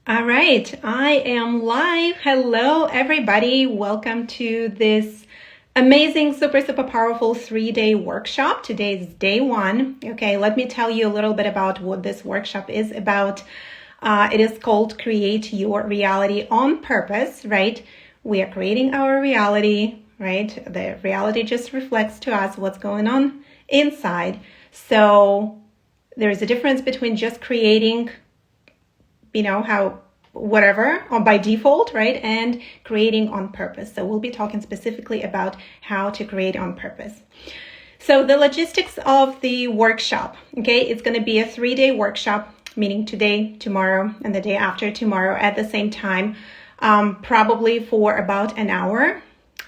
All right, I am live. Hello, everybody. Welcome to this amazing, super powerful 3-day workshop. Today is day one. Okay, let me tell you a little bit about what this workshop is about. It is called Create Your Reality on Purpose, right? We are creating our reality, right? The reality just reflects to us what's going on inside. So there is a difference between just creating how whatever or by default, right? And creating on purpose. So we'll be talking specifically about how to create on purpose. So the logistics of the workshop, okay? It's going to be a 3-day workshop, meaning today, tomorrow, and the day after tomorrow at the same time, probably for about an hour,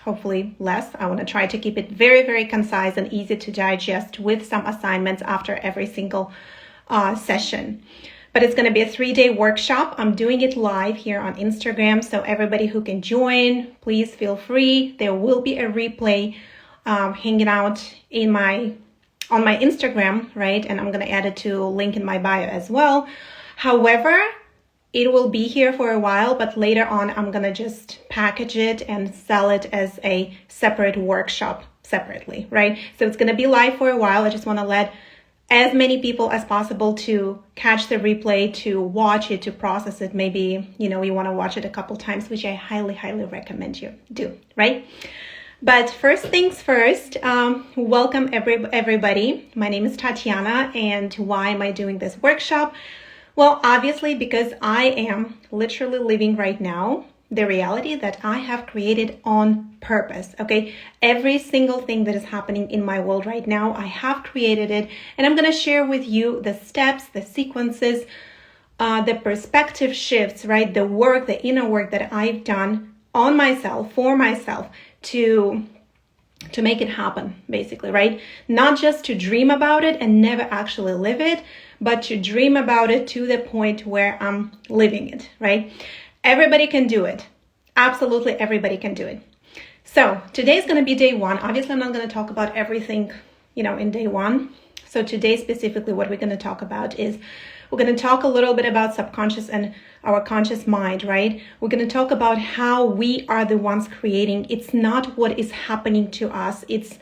hopefully less. I want to try to keep it very, very concise and easy to digest with some assignments after every single session. But it's going to be a 3-day workshop. I'm doing it live here on Instagram. So everybody who can join, please feel free. There will be a replay hanging out on my Instagram, right? And I'm going to add it to a link in my bio as well. However, it will be here for a while, but later on, I'm going to just package it and sell it as a separate workshop separately, right? So it's going to be live for a while. I just want to let as many people as possible to catch the replay, to watch it, to process it. Maybe, you want to watch it a couple times, which I highly, highly recommend you do, right? But first things first, welcome everybody. My name is Tatiana, and why am I doing this workshop? Well, obviously, because I am literally living right now the reality that I have created on purpose, okay? Every single thing that is happening in my world right now, I have created it, and I'm going to share with you the steps, the sequences, the perspective shifts, right? The work, the inner work that I've done on myself, for myself, to make it happen, basically, right? Not just to dream about it and never actually live it, but to dream about it to the point where I'm living it, right? Everybody can do it. Absolutely everybody can do it. So today is going to be day one. Obviously, I'm not going to talk about everything, in day one. So today specifically what we're going to talk about is we're going to talk a little bit about subconscious and our conscious mind, right? We're going to talk about how we are the ones creating. It's not what is happening to us. It's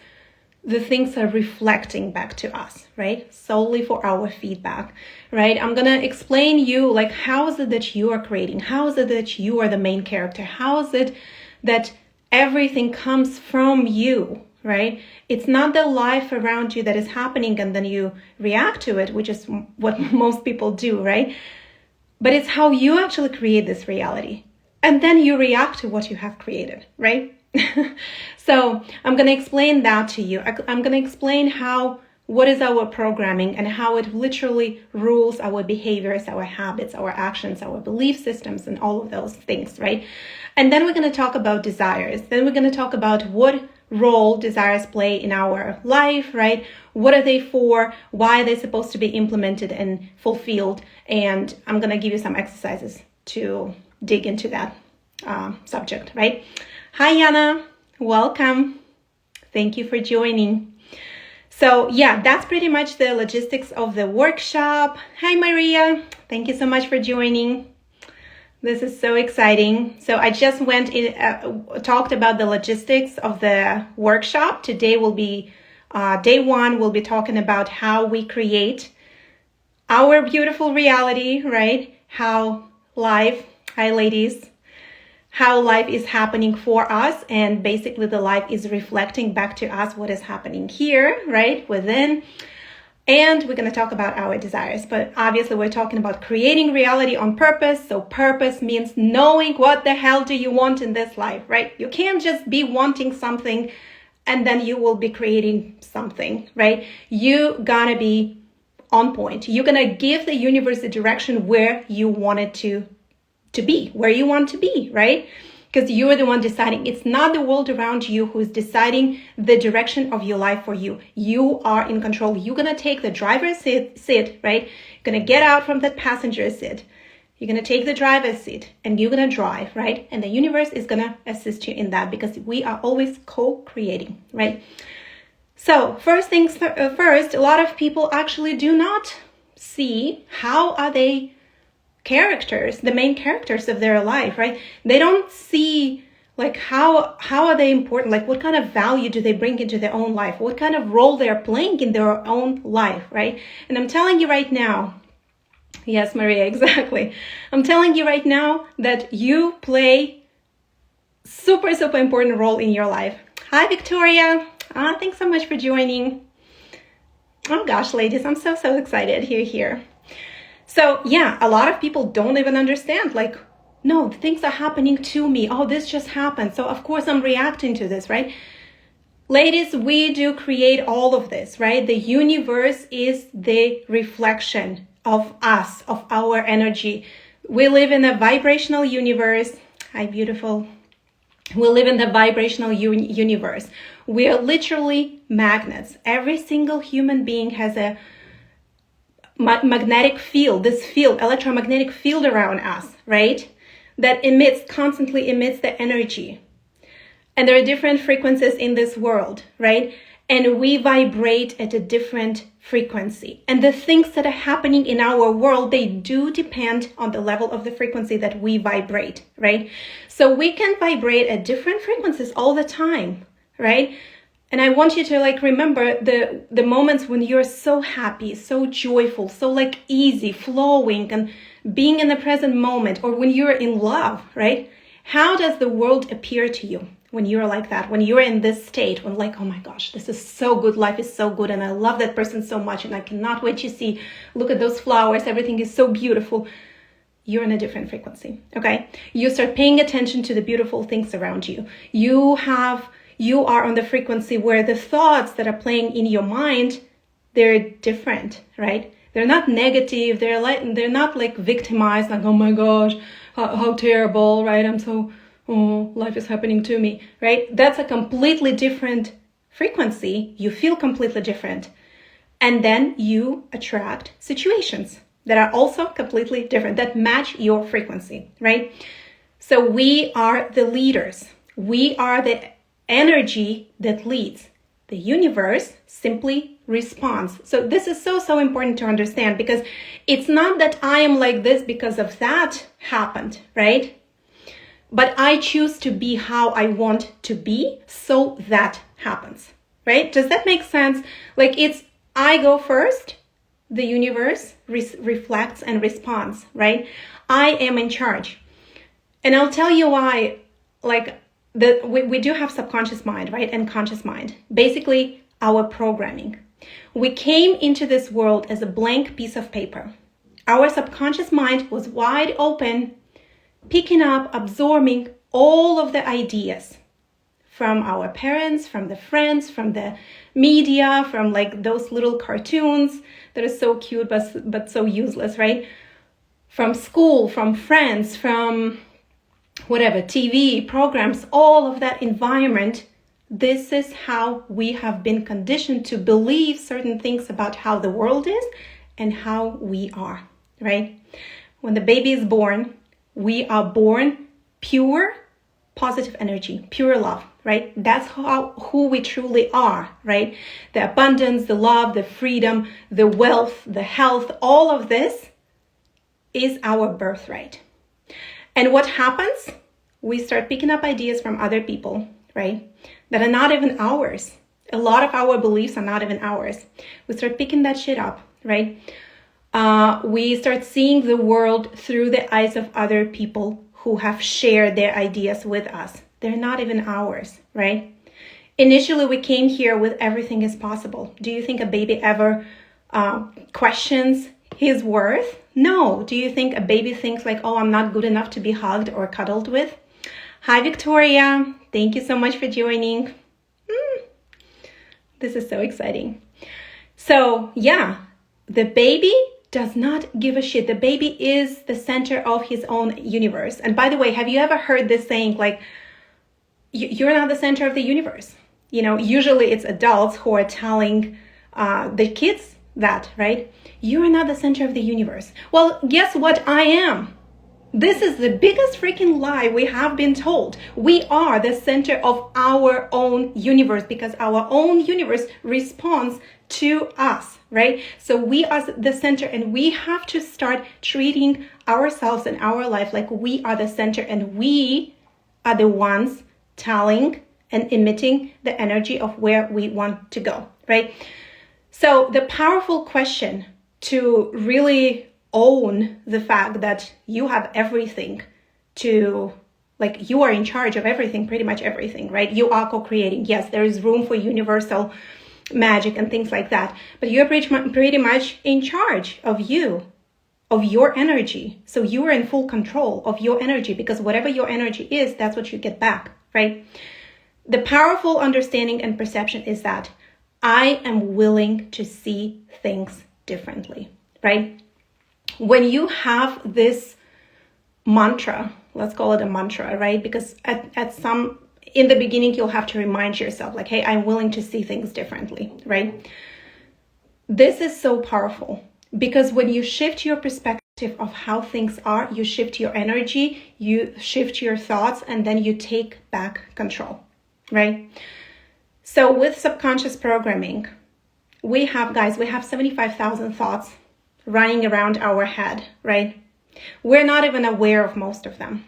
the things are reflecting back to us, right? Solely for our feedback, right? I'm going to explain you, how is it that you are creating? How is it that you are the main character? How is it that everything comes from you, right? It's not the life around you that is happening and then you react to it, which is what most people do, right? But it's how you actually create this reality. And then you react to what you have created, right? So I'm going to explain that to you. I'm going to explain what is our programming and how it literally rules our behaviors, our habits, our actions, our belief systems, and all of those things, right? And then we're going to talk about desires. Then we're going to talk about what role desires play in our life, right? What are they for? Why are they supposed to be implemented and fulfilled? And I'm going to give you some exercises to dig into that subject, right? Hi, Yana. Welcome. Thank you for joining. So yeah, that's pretty much the logistics of the workshop. Hi, Maria. Thank you so much for joining. This is so exciting. So I just talked about the logistics of the workshop. Today will be day one. We'll be talking about how we create our beautiful reality, right? How life is happening for us, and basically the life is reflecting back to us what is happening here, right, within. And we're going to talk about our desires, but obviously we're talking about creating reality on purpose. So purpose means knowing what the hell do you want in this life, right? You can't just be wanting something and then you will be creating something, right? You gotta be on point. You're gonna give the universe the direction where you want it to be, where you want to be, right? Because you are the one deciding. It's not the world around you who's deciding the direction of your life for you. You are in control. You're going to take the driver's seat, right? You're going to get out from that passenger seat. You're going to take the driver's seat and you're going to drive, right? And the universe is going to assist you in that because we are always co-creating, right? So first things first, a lot of people actually do not see how are they characters, the main characters of their life, right? They don't see like how are they important, like what kind of value do they bring into their own life, what kind of role they're playing in their own life, right? And I'm telling you right now, yes, Maria, exactly. I'm telling you right now that you play super important role in your life. Hi, Victoria. Thanks so much for joining. Oh gosh, ladies, I'm so excited you're here. So yeah, a lot of people don't even understand, like, no, things are happening to me. Oh, this just happened. So of course I'm reacting to this, right? Ladies, we do create all of this, right? The universe is the reflection of us, of our energy. We live in a vibrational universe. Hi, beautiful. We live in the vibrational universe. We are literally magnets. Every single human being has a magnetic field, this field, electromagnetic field around us, right? That constantly emits the energy. And there are different frequencies in this world, right? And we vibrate at a different frequency. And the things that are happening in our world, they do depend on the level of the frequency that we vibrate, right? So we can vibrate at different frequencies all the time, right? And I want you to like remember the moments when you're so happy, so joyful, so like easy, flowing and being in the present moment, or when you're in love, right? How does the world appear to you when you're like that? When you're in this state, when like, oh my gosh, this is so good, life is so good, and I love that person so much, and I cannot wait to see, look at those flowers, everything is so beautiful. You're in a different frequency, okay? You start paying attention to the beautiful things around you. You are on the frequency where the thoughts that are playing in your mind, they're different, right? They're not negative. They're not like victimized, like, oh my gosh, how terrible, right? Life is happening to me, right? That's a completely different frequency. You feel completely different. And then you attract situations that are also completely different, that match your frequency, right? So we are the leaders. We are the energy that leads. The universe simply responds. So this is so important to understand, because it's not that I am like this because of that happened, right? But I choose to be how I want to be, so that happens, right? Does that make sense? Like it's, I go first, the universe reflects and responds, right? I am in charge. And I'll tell you why, like, we do have subconscious mind, right? And conscious mind. Basically, our programming. We came into this world as a blank piece of paper. Our subconscious mind was wide open, picking up, absorbing all of the ideas from our parents, from the friends, from the media, from like those little cartoons that are so cute but so useless, right? From school, from friends, from whatever, TV, programs, all of that environment. This is how we have been conditioned to believe certain things about how the world is and how we are, right? When the baby is born, we are born pure, positive energy, pure love, right? That's who we truly are, right? The abundance, the love, the freedom, the wealth, the health, all of this is our birthright. And what happens? We start picking up ideas from other people, right? That are not even ours. A lot of our beliefs are not even ours. We start picking that shit up, right? We start seeing the world through the eyes of other people who have shared their ideas with us. They're not even ours, right? Initially, we came here with everything is possible. Do you think a baby ever questions his worth? No. Do you think a baby thinks like, oh, I'm not good enough to be hugged or cuddled with? Hi, Victoria. Thank you so much for joining. This is so exciting. So yeah, the baby does not give a shit. The baby is the center of his own universe. And by the way, have you ever heard this saying like, you're not the center of the universe? You know, usually it's adults who are telling the kids that, right? You're not the center of the universe. Well, guess what? I am. This is the biggest freaking lie we have been told. We are the center of our own universe because our own universe responds to us, right? So we are the center, and we have to start treating ourselves and our life like we are the center, and we are the ones telling and emitting the energy of where we want to go, right? So the powerful question to really own the fact that you have everything to, like, you are in charge of everything, pretty much everything, right? You are co-creating. Yes, there is room for universal magic and things like that, but you're pretty much in charge of you, of your energy. So you are in full control of your energy, because whatever your energy is, that's what you get back, right? The powerful understanding and perception is that I am willing to see things differently, right? When you have this mantra, let's call it a mantra, right? Because in the beginning, you'll have to remind yourself, like, hey, I'm willing to see things differently, right? This is so powerful, because when you shift your perspective of how things are, you shift your energy, you shift your thoughts, and then you take back control, right? So with subconscious programming, we have 75,000 thoughts running around our head, right? We're not even aware of most of them.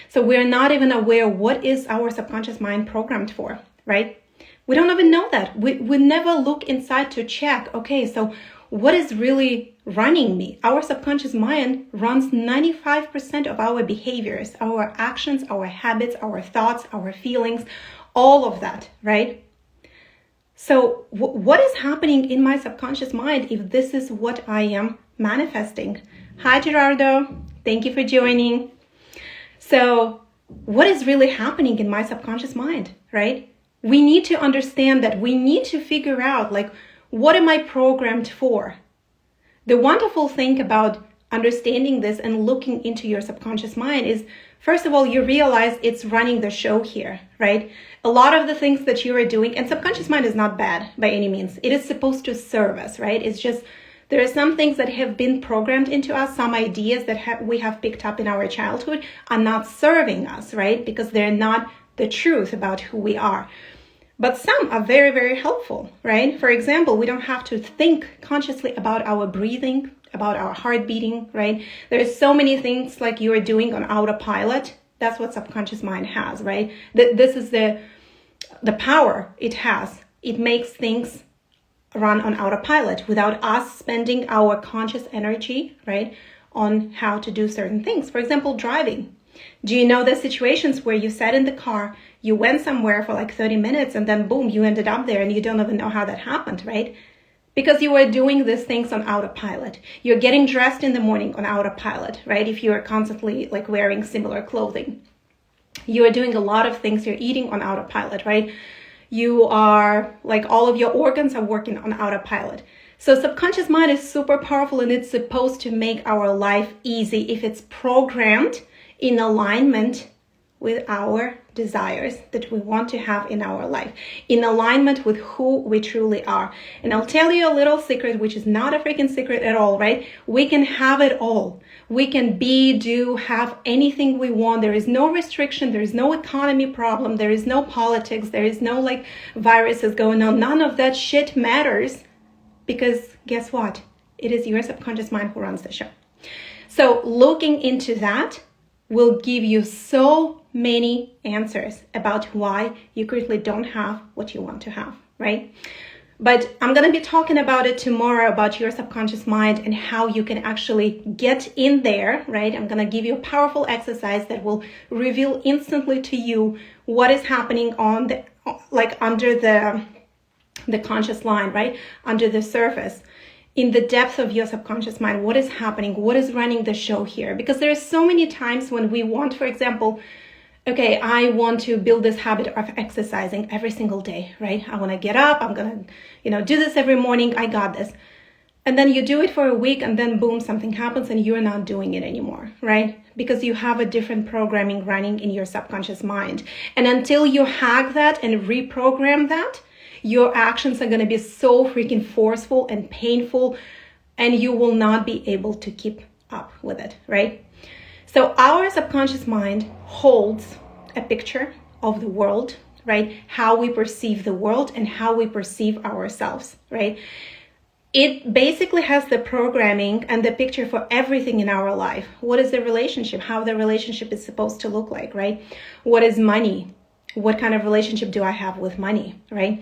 So we're not even aware what is our subconscious mind programmed for, right? We don't even know that. We never look inside to check, okay, so what is really running me? Our subconscious mind runs 95% of our behaviors, our actions, our habits, our thoughts, our feelings, all of that, right? So what is happening in my subconscious mind if this is what I am manifesting? Hi, Gerardo. Thank you for joining. So what is really happening in my subconscious mind, right? We need to understand that. We need to figure out, like, what am I programmed for? The wonderful thing about understanding this and looking into your subconscious mind is, first of all, you realize it's running the show here, right? A lot of the things that you are doing, and subconscious mind is not bad by any means. It is supposed to serve us, right? It's just, there are some things that have been programmed into us, some ideas that we have picked up in our childhood are not serving us, right? Because they're not the truth about who we are. But some are very, very helpful, right? For example, we don't have to think consciously about our breathing, about our heart beating, right? There's so many things like you are doing on autopilot. That's what subconscious mind has, right? This is the power it has. It makes things run on autopilot without us spending our conscious energy, right, on how to do certain things. For example, driving. Do you know the situations where you sat in the car, you went somewhere for like 30 minutes, and then boom, you ended up there and you don't even know how that happened, right? Because you were doing these things on autopilot. You're getting dressed in the morning on autopilot, right? If you are constantly like wearing similar clothing. You are doing a lot of things. You're eating on autopilot, right? You are, like, all of your organs are working on autopilot. So subconscious mind is super powerful, and it's supposed to make our life easy if it's programmed in alignment with our desires that we want to have in our life, in alignment with who we truly are. And I'll tell you a little secret, which is not a freaking secret at all, right? We can have it all. We can be, do, have anything we want. There is no restriction. There is no economy problem. There is no politics. There is no like viruses going on. None of that shit matters, because guess what? It is your subconscious mind who runs the show. So looking into that will give you so many answers about why you currently don't have what you want to have, right? But I'm going to be talking about it tomorrow, about your subconscious mind and how you can actually get in there, right? I'm going to give you a powerful exercise that will reveal instantly to you what is happening on the, like, under the conscious line, right? Under the surface, in the depth of your subconscious mind, what is happening? What is running the show here? Because there are so many times when we want, for example, okay, I want to build this habit of exercising every single day, right? I want to get up. I'm going to, do this every morning. I got this. And then you do it for a week and then boom, something happens and you're not doing it anymore, right? Because you have a different programming running in your subconscious mind. And until you hack that and reprogram that, your actions are going to be so freaking forceful and painful, and you will not be able to keep up with it, right? So our subconscious mind holds a picture of the world, right? How we perceive the world and how we perceive ourselves, right? It basically has the programming and the picture for everything in our life. What is the relationship? How the relationship is supposed to look like, right? What is money? What kind of relationship do I have with money, right?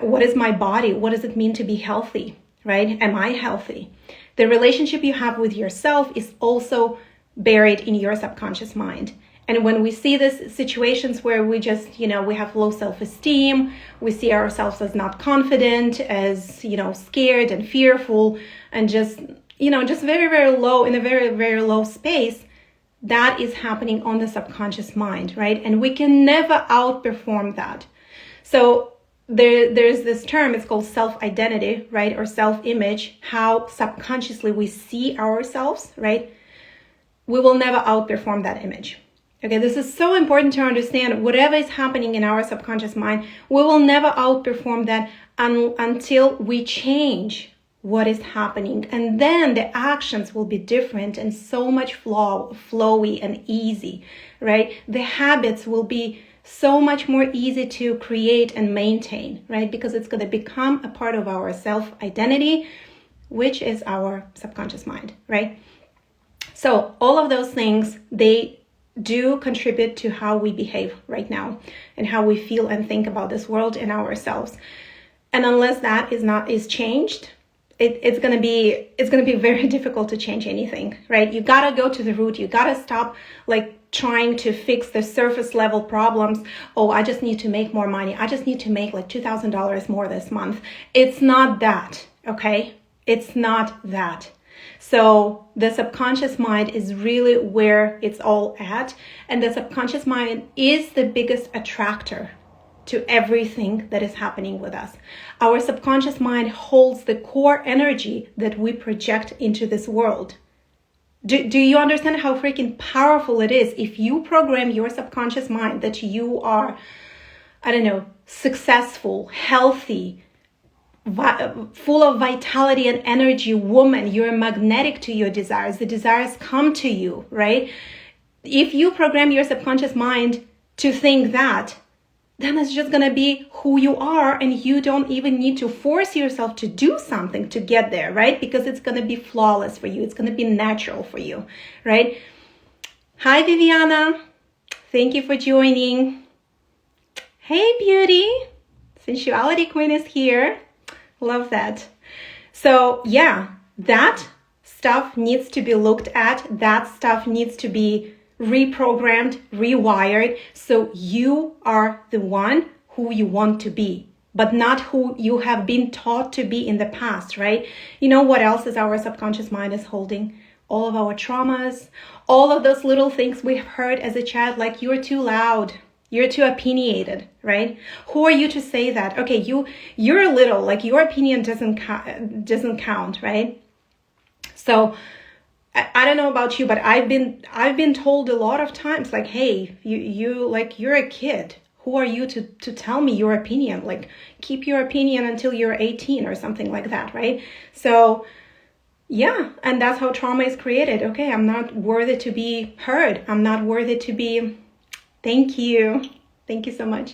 What is my body? What does it mean to be healthy, right? Am I healthy? The relationship you have with yourself is also buried in your subconscious mind. And when we see these situations where we just, we have low self-esteem, we see ourselves as not confident, as, scared and fearful, and just very, very low, in a very, very low space, that is happening on the subconscious mind, right? And we can never outperform that. So there's this term, it's called self-identity, right? Or self-image, how subconsciously we see ourselves, right? We will never outperform that image. Okay, this is so important to understand. Whatever is happening in our subconscious mind, we will never outperform that until we change what is happening. And then the actions will be different and so much flowy and easy, right? The habits will be so much more easy to create and maintain, right? Because it's going to become a part of our self-identity, which is our subconscious mind, right? So all of those things, they do contribute to how we behave right now and how we feel and think about this world and ourselves. And unless that is changed, it's gonna be very difficult to change anything, right? You gotta go to the root. You gotta stop trying to fix the surface level problems. Oh, I just need to make more money. I just need to make $2,000 more this month. It's not that, okay? It's not that. So the subconscious mind is really where it's all at. And the subconscious mind is the biggest attractor to everything that is happening with us. Our subconscious mind holds the core energy that we project into this world. Do you understand how freaking powerful it is if you program your subconscious mind that you are, successful, healthy, full of vitality and energy woman? You're magnetic to your desires. The desires come to you, right? If you program your subconscious mind to think that, then it's just going to be who you are, and you don't even need to force yourself to do something to get there, right? Because it's going to be flawless for you. It's going to be natural for you, right? Hi, Viviana. Thank you for joining. Hey, beauty. Sensuality Queen is here. Love that. So yeah, that stuff needs to be looked at. That stuff needs to be reprogrammed, rewired. So you are the one who you want to be, but not who you have been taught to be in the past, right? You know what else is our subconscious mind is holding? All of our traumas, all of those little things we've heard as a child, like you're too loud. You're too opinionated, right? Who are you to say that? Okay, you're little, your opinion doesn't count, right? So I don't know about you, but I've been told a lot of times, hey, you're a kid. Who are you to tell me your opinion? Keep your opinion until you're 18 or something like that, right? So yeah, and that's how trauma is created. Okay, I'm not worthy to be heard. I'm not worthy to be. Thank you. Thank you so much.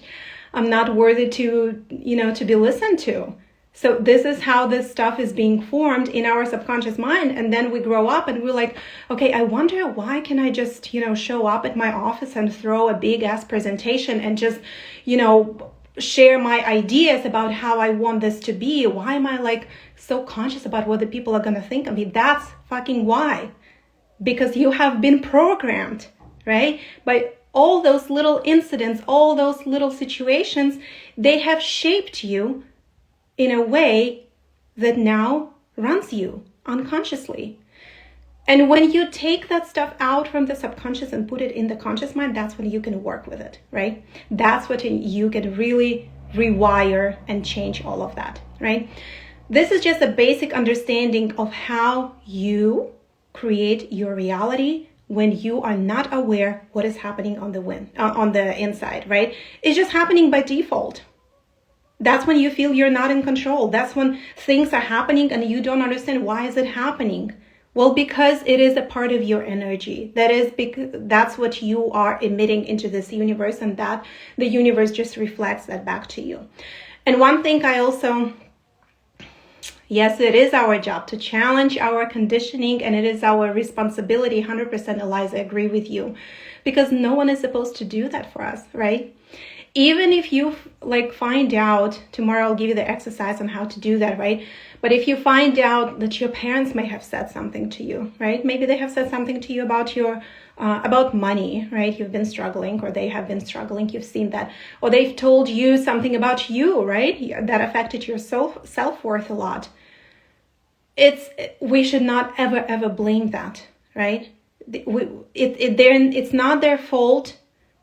I'm not worthy to be listened to. So this is how this stuff is being formed in our subconscious mind. And then we grow up and we're like, okay, I wonder why can I just, show up at my office and throw a big ass presentation and just, share my ideas about how I want this to be. Why am I so conscious about what the people are going to think of me? That's fucking why. Because you have been programmed, right? By all those little incidents, all those little situations, they have shaped you in a way that now runs you unconsciously. And when you take that stuff out from the subconscious and put it in the conscious mind, that's when you can work with it, right? That's what you can really rewire and change all of that, right? This is just a basic understanding of how you create your reality when you are not aware what is happening on the inside, right? It's just happening by default. That's when you feel you're not in control. That's when things are happening and you don't understand why is it happening. Well, because it is a part of your energy. That's what you are emitting into this universe, and that the universe just reflects that back to you. And one thing yes, it is our job to challenge our conditioning, and it is our responsibility. 100%, Eliza, I agree with you, because no one is supposed to do that for us, right? Even if you find out, tomorrow I'll give you the exercise on how to do that, right? But if you find out that your parents may have said something to you, right? Maybe they have said something to you about money, right? You've been struggling, or they have been struggling. You've seen that, or they've told you something about you, right? That affected your self-worth a lot. We should not ever blame that, right? It's not their fault.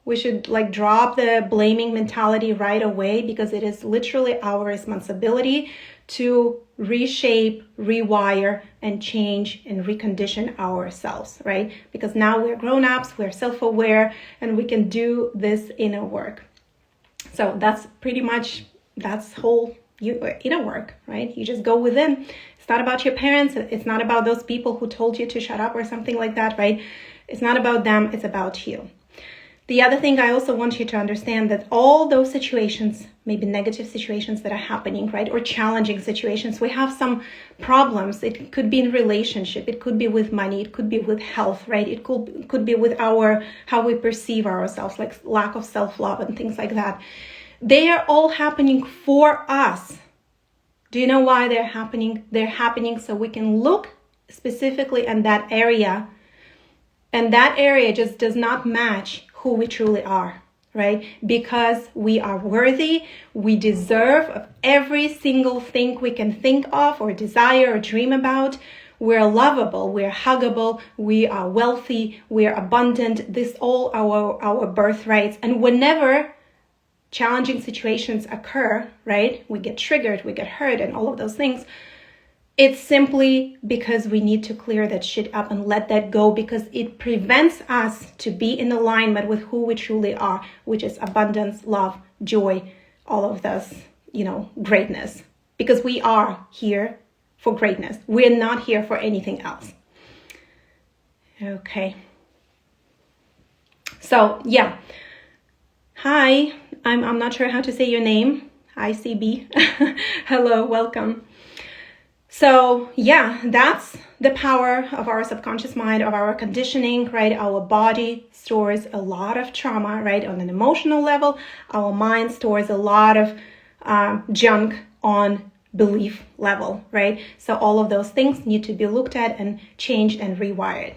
We should drop the blaming mentality right away, because it is literally our responsibility to reshape, rewire, and change and recondition ourselves, right? Because now we're grown-ups, we're self-aware, and we can do this inner work. So that's whole inner work, right? You just go within. It's not about your parents. It's not about those people who told you to shut up or something like that, right? It's not about them. It's about you. The other thing I also want you to understand, that all those situations, maybe negative situations that are happening, right? Or challenging situations, we have some problems. It could be in relationship. It could be with money. It could be with health, right? It could be with how we perceive ourselves, like lack of self-love and things like that. They are all happening for us. Do you know why they're happening? They're happening so we can look specifically in that area, and that area just does not match who we truly are, right? Because we are worthy, we deserve of every single thing we can think of or desire or dream about. We're lovable, we're huggable, we are wealthy, we're abundant. This all our birthrights. And whenever challenging situations occur, right? We get triggered, we get hurt, and all of those things. It's simply because we need to clear that shit up and let that go, because it prevents us to be in alignment with who we truly are, which is abundance, love, joy, all of this, greatness. Because we are here for greatness. We're not here for anything else. Okay. So, yeah. Hi, I'm not sure how to say your name. ICB. Hello, welcome. So yeah, that's the power of our subconscious mind, of our conditioning, right? Our body stores a lot of trauma, right? On an emotional level, our mind stores a lot of junk on belief level, right? So all of those things need to be looked at and changed and rewired.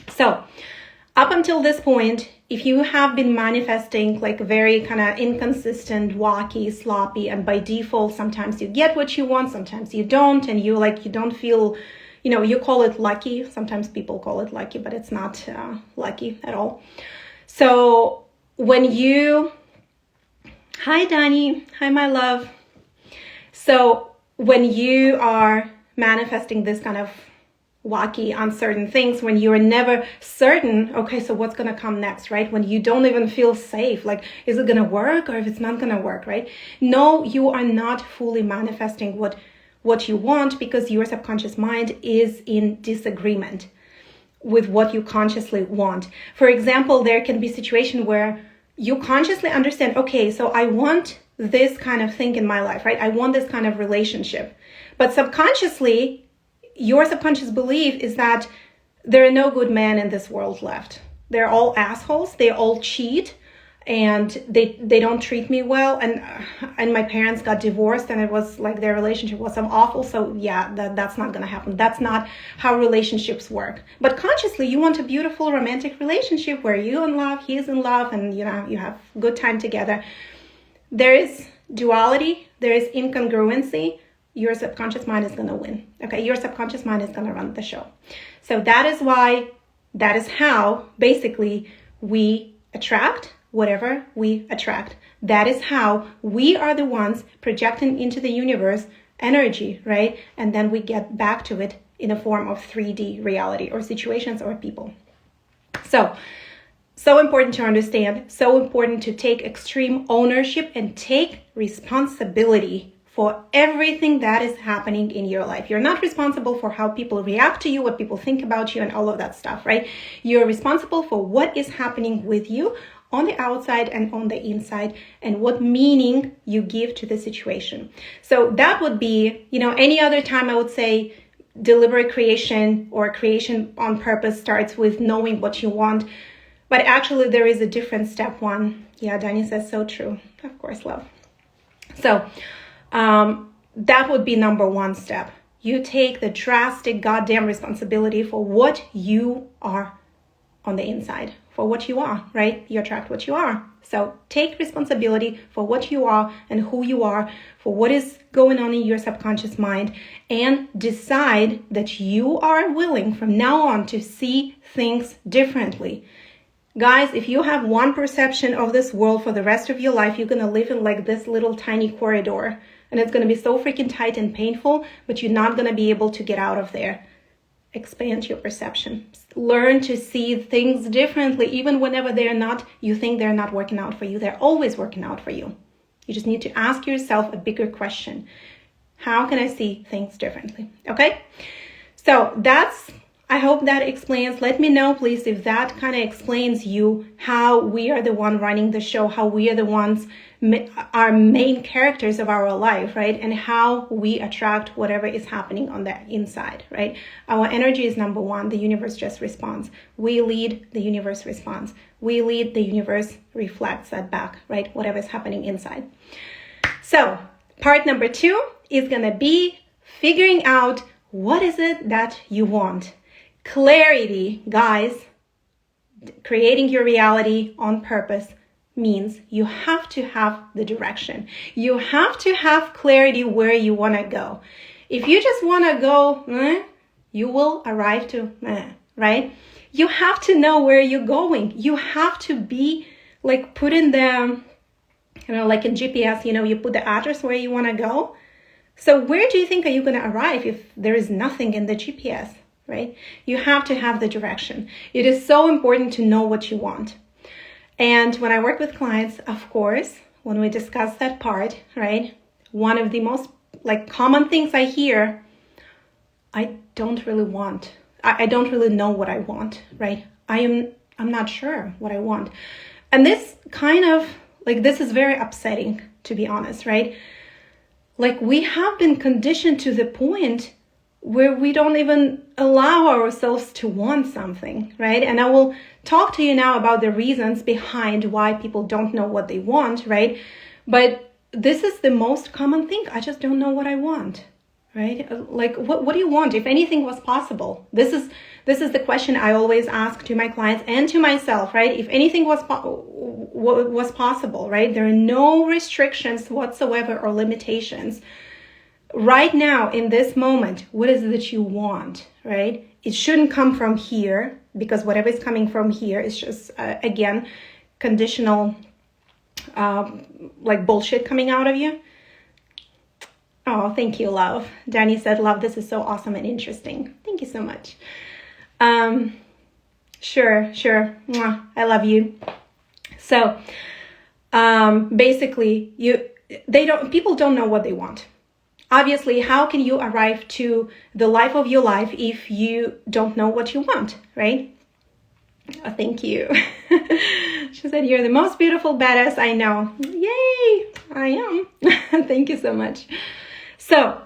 So up until this point, if you have been manifesting very kind of inconsistent, wacky, sloppy, and by default, sometimes you get what you want, sometimes you don't, and you don't feel, you call it lucky. Sometimes people call it lucky, but it's not lucky at all. So hi, Dani. Hi, my love. So when you are manifesting this kind of wacky, uncertain things, when you're never certain, okay, so what's going to come next, right? When you don't even feel safe, is it going to work, or if it's not going to work, right? No, you are not fully manifesting what you want, because your subconscious mind is in disagreement with what you consciously want. For example, there can be a situation where you consciously understand, okay, so I want this kind of thing in my life, right? I want this kind of relationship. But subconsciously, your subconscious belief is that there are no good men in this world left. They're all assholes. They all cheat, and they don't treat me well. And my parents got divorced, and it was their relationship was so awful. So yeah, that's not gonna happen. That's not how relationships work. But consciously, you want a beautiful romantic relationship where you're in love, he's in love, and you have good time together. There is duality. There is incongruency. Your subconscious mind is going to win. Okay, your subconscious mind is going to run the show. So that is how basically we attract whatever we attract. That is how we are the ones projecting into the universe energy, right? And then we get back to it in a form of 3D reality, or situations, or people. So important to understand, so important to take extreme ownership and take responsibility for everything that is happening in your life. You're not responsible for how people react to you, what people think about you, and all of that stuff, right? You're responsible for what is happening with you on the outside and on the inside, and what meaning you give to the situation. So that would be, any other time I would say deliberate creation or creation on purpose starts with knowing what you want. But actually there is a different step one. Yeah, Danny says so true. Of course, love. So that would be number one step. You take the drastic goddamn responsibility for what you are on the inside, for what you are, right? You attract what you are. So take responsibility for what you are and who you are, for what is going on in your subconscious mind, and decide that you are willing from now on to see things differently. Guys, if you have one perception of this world for the rest of your life, you're going to live in like this little tiny corridor, and it's going to be so freaking tight and painful, but you're not going to be able to get out of there. Expand your perception. Learn to see things differently, even whenever you think they're not working out for you. They're always working out for you. You just need to ask yourself a bigger question. How can I see things differently? Okay? So I hope that explains. Let me know, please, if that kind of explains you how we are the one running the show, how we are the ones, our main characters of our life, right? And how we attract whatever is happening on the inside, right? Our energy is number one. The universe just responds. We lead, the universe responds. We lead, the universe reflects that back, right? Whatever is happening inside. So part number 2 is going to be figuring out what is it that you want. Clarity, guys. Creating your reality on purpose means you have to have the direction. You have to have clarity where you want to go. If you just want to go, you will arrive to, right? You have to know where you're going. You have to be like put in the, like in GPS, you put the address where you want to go. So where do you think are you going to arrive if there is nothing in the GPS? Right? You have to have the direction. It is so important to know what you want. And when I work with clients, of course, when we discuss that part, right? One of the most common things I hear, I don't really want. I don't really know what I want, right? I'm not sure what I want. And this kind of this is very upsetting, to be honest, right? We have been conditioned to the point where we don't even allow ourselves to want something, right? And I will talk to you now about the reasons behind why people don't know what they want, right? But this is the most common thing. I just don't know what I want, right? What do you want? If anything was possible, this is the question I always ask to my clients and to myself, right? If anything was possible, right? There are no restrictions whatsoever or limitations. Right now, in this moment, what is it that you want, right? It shouldn't come from here, because whatever is coming from here is just, again, conditional, bullshit coming out of you. Oh, thank you, love. Danny said, love, this is so awesome and interesting. Thank you so much. Sure. Mwah, I love you. So, basically, people don't know what they want. Obviously, how can you arrive to the life of your life if you don't know what you want, right? Oh, thank you. She said, you're the most beautiful badass I know. Yay, I am. Thank you so much. So,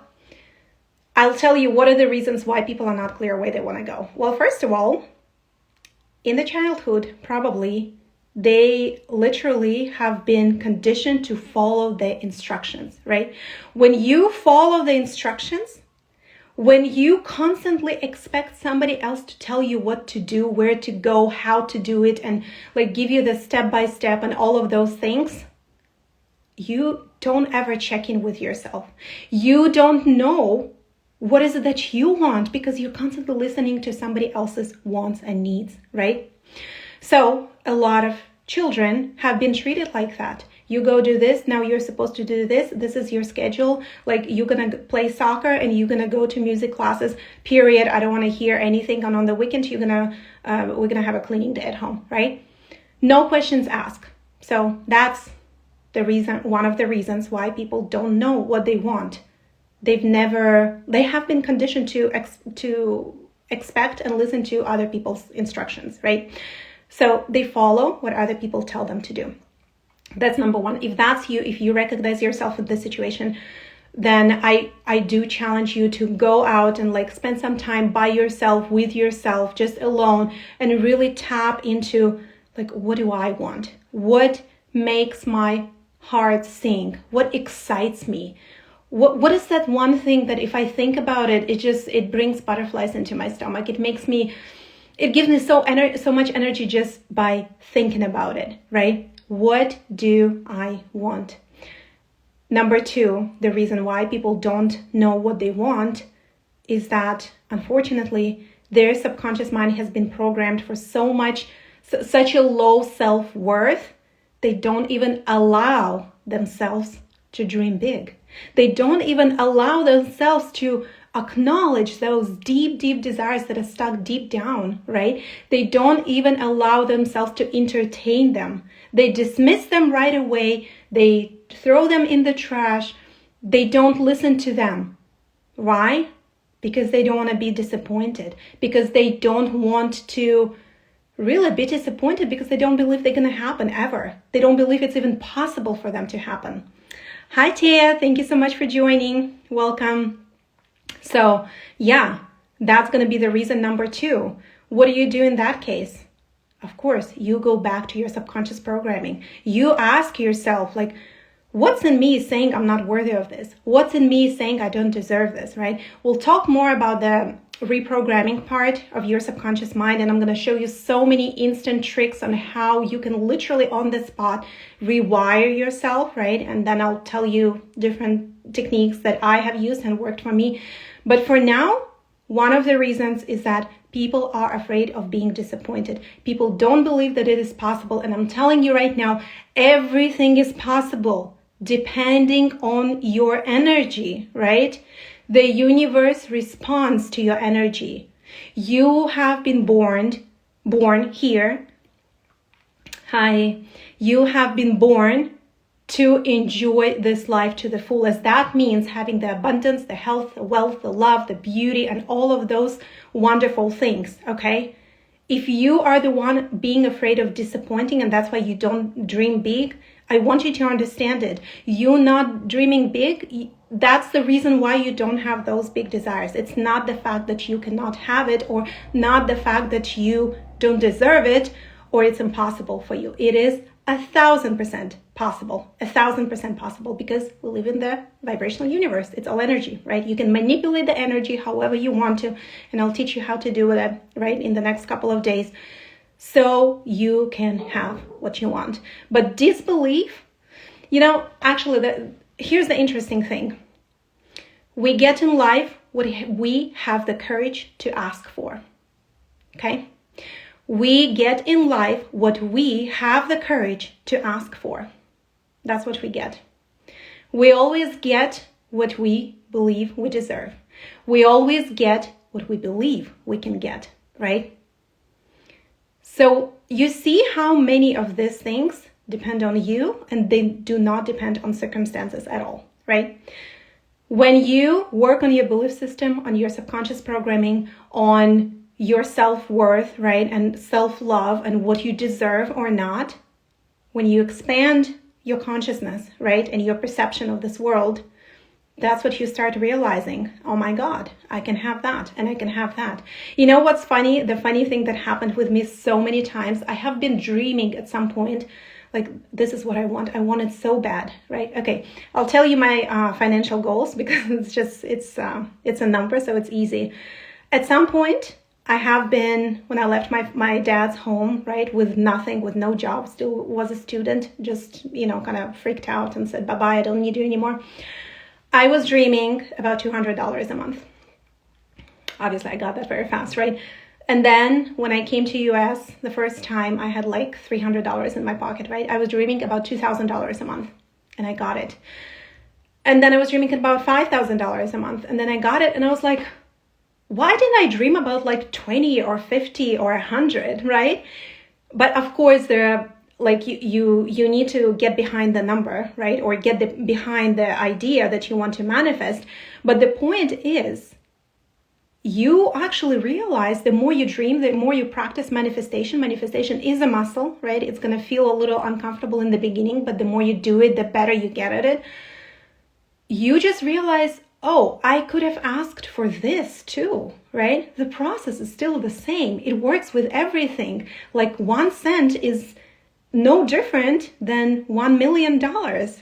I'll tell you what are the reasons why people are not clear where they want to go. Well, first of all, in the childhood, probably, they literally have been conditioned to follow the instructions, right? When you follow the instructions, when you constantly expect somebody else to tell you what to do, where to go, how to do it, and give you the step-by-step and all of those things, you don't ever check in with yourself. You don't know what is it that you want because you're constantly listening to somebody else's wants and needs, right? So a lot of children have been treated like that. You go do this, now you're supposed to do this. This is your schedule. You're going to play soccer and you're going to go to music classes, period. I don't want to hear anything. And on the weekend, we're going to have a cleaning day at home, right? No questions asked. So that's one of the reasons why people don't know what they want. They have been conditioned to expect and listen to other people's instructions, right? So they follow what other people tell them to do. That's number one. If that's you, if you recognize yourself in this situation, then I do challenge you to go out and like spend some time by yourself, with yourself, just alone, and really tap into like, what do I want? What makes my heart sing? What excites me? What is that one thing that if I think about it, it brings butterflies into my stomach. It gives me so much energy just by thinking about it, right? What do I want? Number two, the reason why people don't know what they want is that, unfortunately, their subconscious mind has been programmed for such a low self-worth, they don't even allow themselves to dream big. They don't even allow themselves to acknowledge those deep, deep desires that are stuck deep down, right? They don't even allow themselves to entertain them. They dismiss them right away. They throw them in the trash. They don't listen to them. Why? Because they don't want to be disappointed. Because they don't want to really be disappointed, because they don't believe they're going to happen ever. They don't believe it's even possible for them to happen. Hi, Tia. Thank you so much for joining. Welcome. So yeah, that's going to be the reason number two. What do you do in that case? Of course, you go back to your subconscious programming. You ask yourself, like, what's in me saying I'm not worthy of this? What's in me saying I don't deserve this, right? We'll talk more about the reprogramming part of your subconscious mind, and I'm going to show you so many instant tricks on how you can literally on the spot rewire yourself, right? And then I'll tell you different techniques that I have used and worked for me. But for now, one of the reasons is that people are afraid of being disappointed. People don't believe that it is possible. And I'm telling you right now, everything is possible depending on your energy, right? The universe responds to your energy. You have been born here. Hi. You have been born to enjoy this life to the fullest. That means having the abundance, the health, the wealth, the love, the beauty, and all of those wonderful things, okay? If you are the one being afraid of disappointing, and that's why you don't dream big, I want you to understand it. You're not dreaming big. That's the reason why you don't have those big desires. It's not the fact that you cannot have it, or not the fact that you don't deserve it, or it's impossible for you. It is 1,000% possible, 1,000% possible, because we live in the vibrational universe. It's all energy, right? You can manipulate the energy however you want to, and I'll teach you how to do that, right, in the next couple of days, so you can have what you want. But disbelief, actually, here's the interesting thing. We get in life what we have the courage to ask for, okay? We get in life what we have the courage to ask for. That's what we get. We always get what we believe we deserve. We always get what we believe we can get, right? So you see how many of these things depend on you, and they do not depend on circumstances at all, right? When you work on your belief system, on your subconscious programming, on your self-worth, right, and self-love, and what you deserve or not, when you expand your consciousness, right, and your perception of this world, that's what you start realizing. Oh my God, I can have that, and I can have that. You know what's funny? The funny thing that happened with me so many times, I have been dreaming at some point, like, this is what I want. I want it so bad, right? Okay, I'll tell you my financial goals, because it's a number, so it's easy. At some point, I have been, when I left my dad's home, right, with nothing, with no job, still was a student, just, kind of freaked out and said, bye-bye, I don't need you anymore. I was dreaming about $200 a month. Obviously, I got that very fast, right? And then when I came to US the first time, I had like $300 in my pocket, right? I was dreaming about $2,000 a month, and I got it. And then I was dreaming about $5,000 a month, and then I got it, and I was like, why didn't I dream about like 20 or 50 or 100, right? But of course, there are like you need to get behind the number, right? Or get behind the idea that you want to manifest. But the point is, you actually realize the more you dream, the more you practice manifestation. Manifestation is a muscle, right? It's going to feel a little uncomfortable in the beginning, but the more you do it, the better you get at it. You just realize, oh, I could have asked for this too, right? The process is still the same. It works with everything. Like 1 cent is no different than $1 million,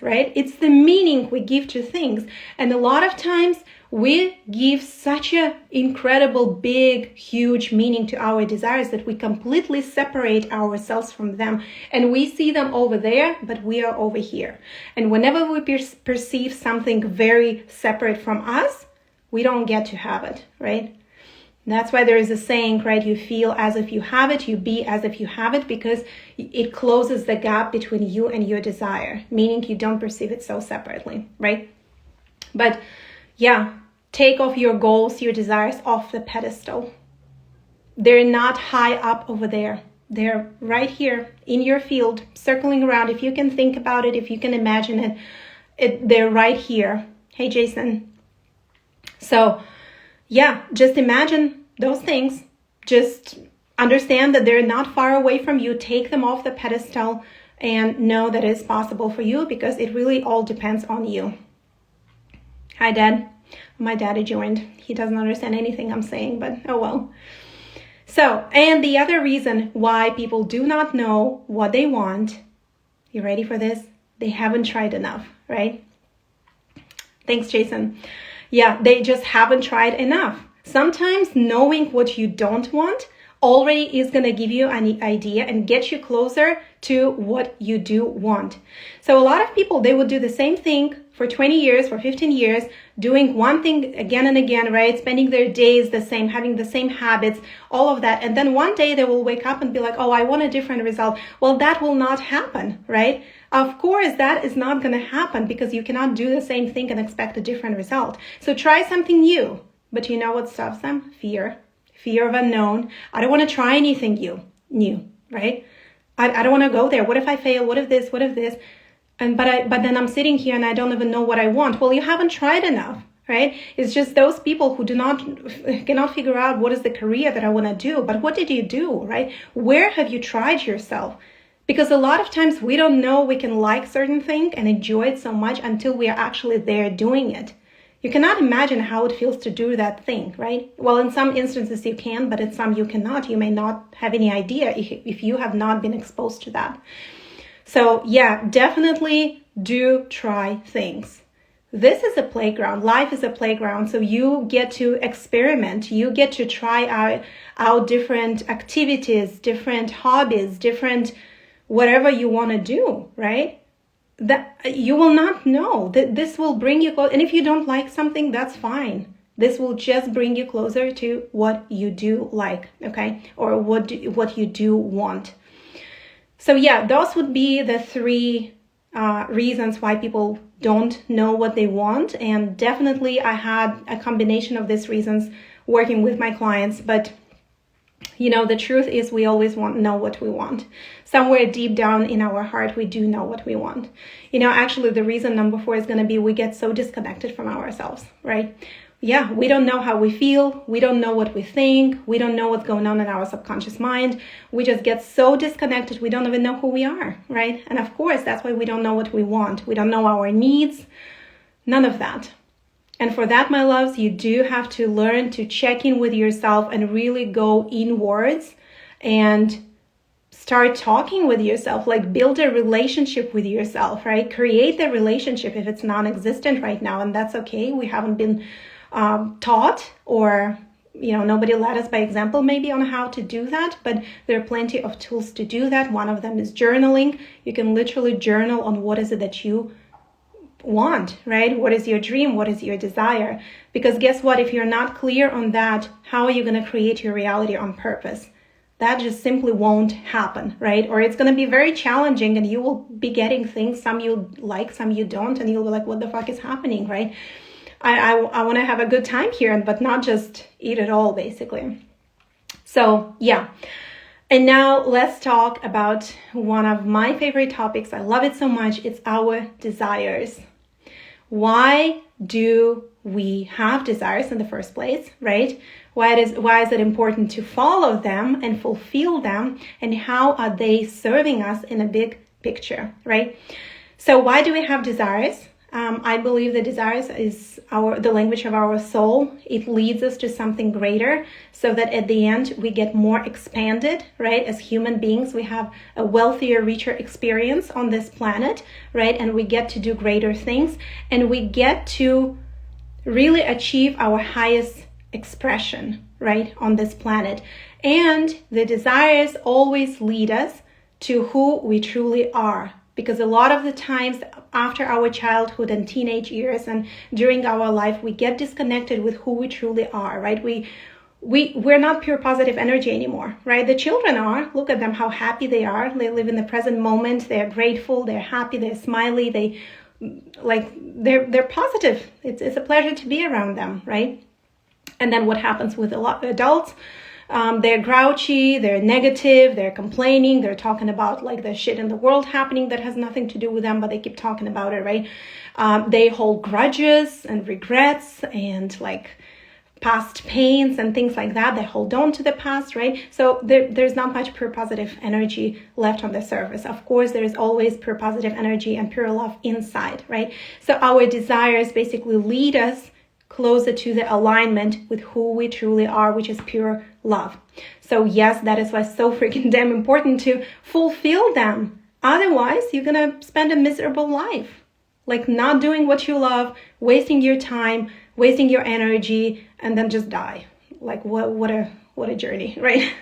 right? It's the meaning we give to things. And a lot of times we give such an incredible, big, huge meaning to our desires that we completely separate ourselves from them. And we see them over there, but we are over here. And whenever we perceive something very separate from us, we don't get to have it, right? That's why there is a saying, right? You feel as if you have it, you be as if you have it, because it closes the gap between you and your desire, meaning you don't perceive it so separately, right? But yeah, take off your goals, your desires off the pedestal. They're not high up over there. They're right here in your field, circling around. If you can think about it, if you can imagine it, they're right here. Hey, Jason. So yeah, just imagine those things. Just understand that they're not far away from you. Take them off the pedestal and know that it's possible for you, because it really all depends on you. Hi, Dad. My daddy joined. He doesn't understand anything I'm saying, but oh well. So, and the other reason why people do not know what they want, you ready for this? They haven't tried enough, right? Thanks, Jason. Yeah, they just haven't tried enough. Sometimes knowing what you don't want already is going to give you an idea and get you closer to what you do want. So a lot of people, they would do the same thing for 20 years, for 15 years, doing one thing again and again, right? Spending their days the same, having the same habits, all of that. And then one day they will wake up and be like, oh, I want a different result. Well, that will not happen, right? Of course, that is not going to happen, because you cannot do the same thing and expect a different result. So try something new. But you know what stops them? Fear of unknown. I don't want to try anything new, right? I don't want to go there. What if I fail? What if this? What if this? But then I'm sitting here and I don't even know what I want. Well, you haven't tried enough, right? It's just those people who cannot figure out what is the career that I want to do. But what did you do, right? Where have you tried yourself? Because a lot of times we don't know we can like certain thing and enjoy it so much until we are actually there doing it. You cannot imagine how it feels to do that thing, right? Well, in some instances you can, but in some you cannot. You may not have any idea if you have not been exposed to that. So yeah, definitely do try things. This is a playground. Life is a playground. So you get to experiment. You get to try out different activities, different hobbies, different whatever you want to do, right? That you will not know that this will bring you close. And if you don't like something, that's fine. This will just bring you closer to what you do like, okay? Or what you do want. So yeah, those would be the 3 reasons why people don't know what they want. And definitely I had a combination of these reasons working with my clients, but you know, the truth is we always know what we want. Somewhere deep down in our heart, we do know what we want. You know, actually the reason number 4 is going to be we get so disconnected from ourselves, right? Yeah, we don't know how we feel. We don't know what we think. We don't know what's going on in our subconscious mind. We just get so disconnected. We don't even know who we are, right? And of course, that's why we don't know what we want. We don't know our needs. None of that. And for that, my loves, you do have to learn to check in with yourself and really go inwards and start talking with yourself, like build a relationship with yourself, right? Create the relationship if it's non-existent right now, and that's okay. We haven't been taught, or you know, nobody led us by example maybe on how to do that, but there are plenty of tools to do that. One of them is journaling. You can literally journal on what is it that you want, right? What is your dream? What is your desire? Because guess what? If you're not clear on that, how are you going to create your reality on purpose? That just simply won't happen, right? Or it's going to be very challenging and you will be getting things, some you like, some you don't, and you'll be like, what the fuck is happening, right? I want to have a good time here, but not just eat it all, basically. So yeah. And now let's talk about one of my favorite topics. I love it so much. It's our desires. Why do we have desires in the first place, right? Why is it important to follow them and fulfill them? And how are they serving us in a big picture, right? So why do we have desires? I believe the desires is the language of our soul. It leads us to something greater so that at the end we get more expanded, right? As human beings, we have a wealthier, richer experience on this planet, right? And we get to do greater things, and we get to really achieve our highest expression, right, on this planet. And the desires always lead us to who we truly are. Because a lot of the times after our childhood and teenage years and during our life, we get disconnected with who we truly are, right? We're not pure positive energy anymore, right? The children are. Look at them, how happy they are. They live in the present moment. They're grateful. They're happy. They're smiley. They're positive. It's a pleasure to be around them, right? And then what happens with a lot of adults? They're grouchy, they're negative, they're complaining, they're talking about like the shit in the world happening that has nothing to do with them, but they keep talking about it, right? They hold grudges and regrets and like past pains and things like that. They hold on to the past, right? So there's not much pure positive energy left on the surface. Of course, there is always pure positive energy and pure love inside, right? So our desires basically lead us closer to the alignment with who we truly are, which is pure love. So yes, that is why it's so freaking damn important to fulfill them. Otherwise, you're gonna spend a miserable life, like not doing what you love, wasting your time, wasting your energy, and then just die. Like what a journey, right?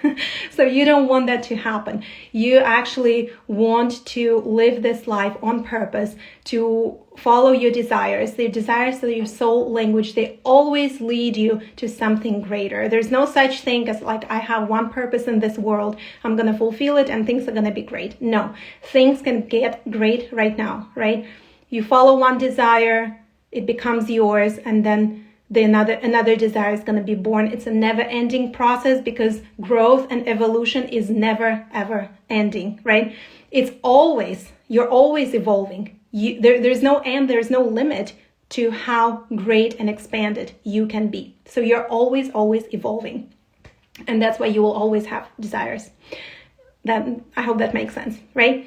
So you don't want that to happen. You actually want to live this life on purpose, to follow your desires. The desires of your soul language, they always lead you to something greater. There's no such thing as like, I have one purpose in this world, I'm going to fulfill it and things are going to be great. No, things can get great right now, right? You follow one desire, it becomes yours, and then another desire is going to be born. It's a never-ending process because growth and evolution is never, ever ending, right? You're always evolving. There's no end, there's no limit to how great and expanded you can be. So you're always evolving. And that's why you will always have desires. I hope that makes sense, right?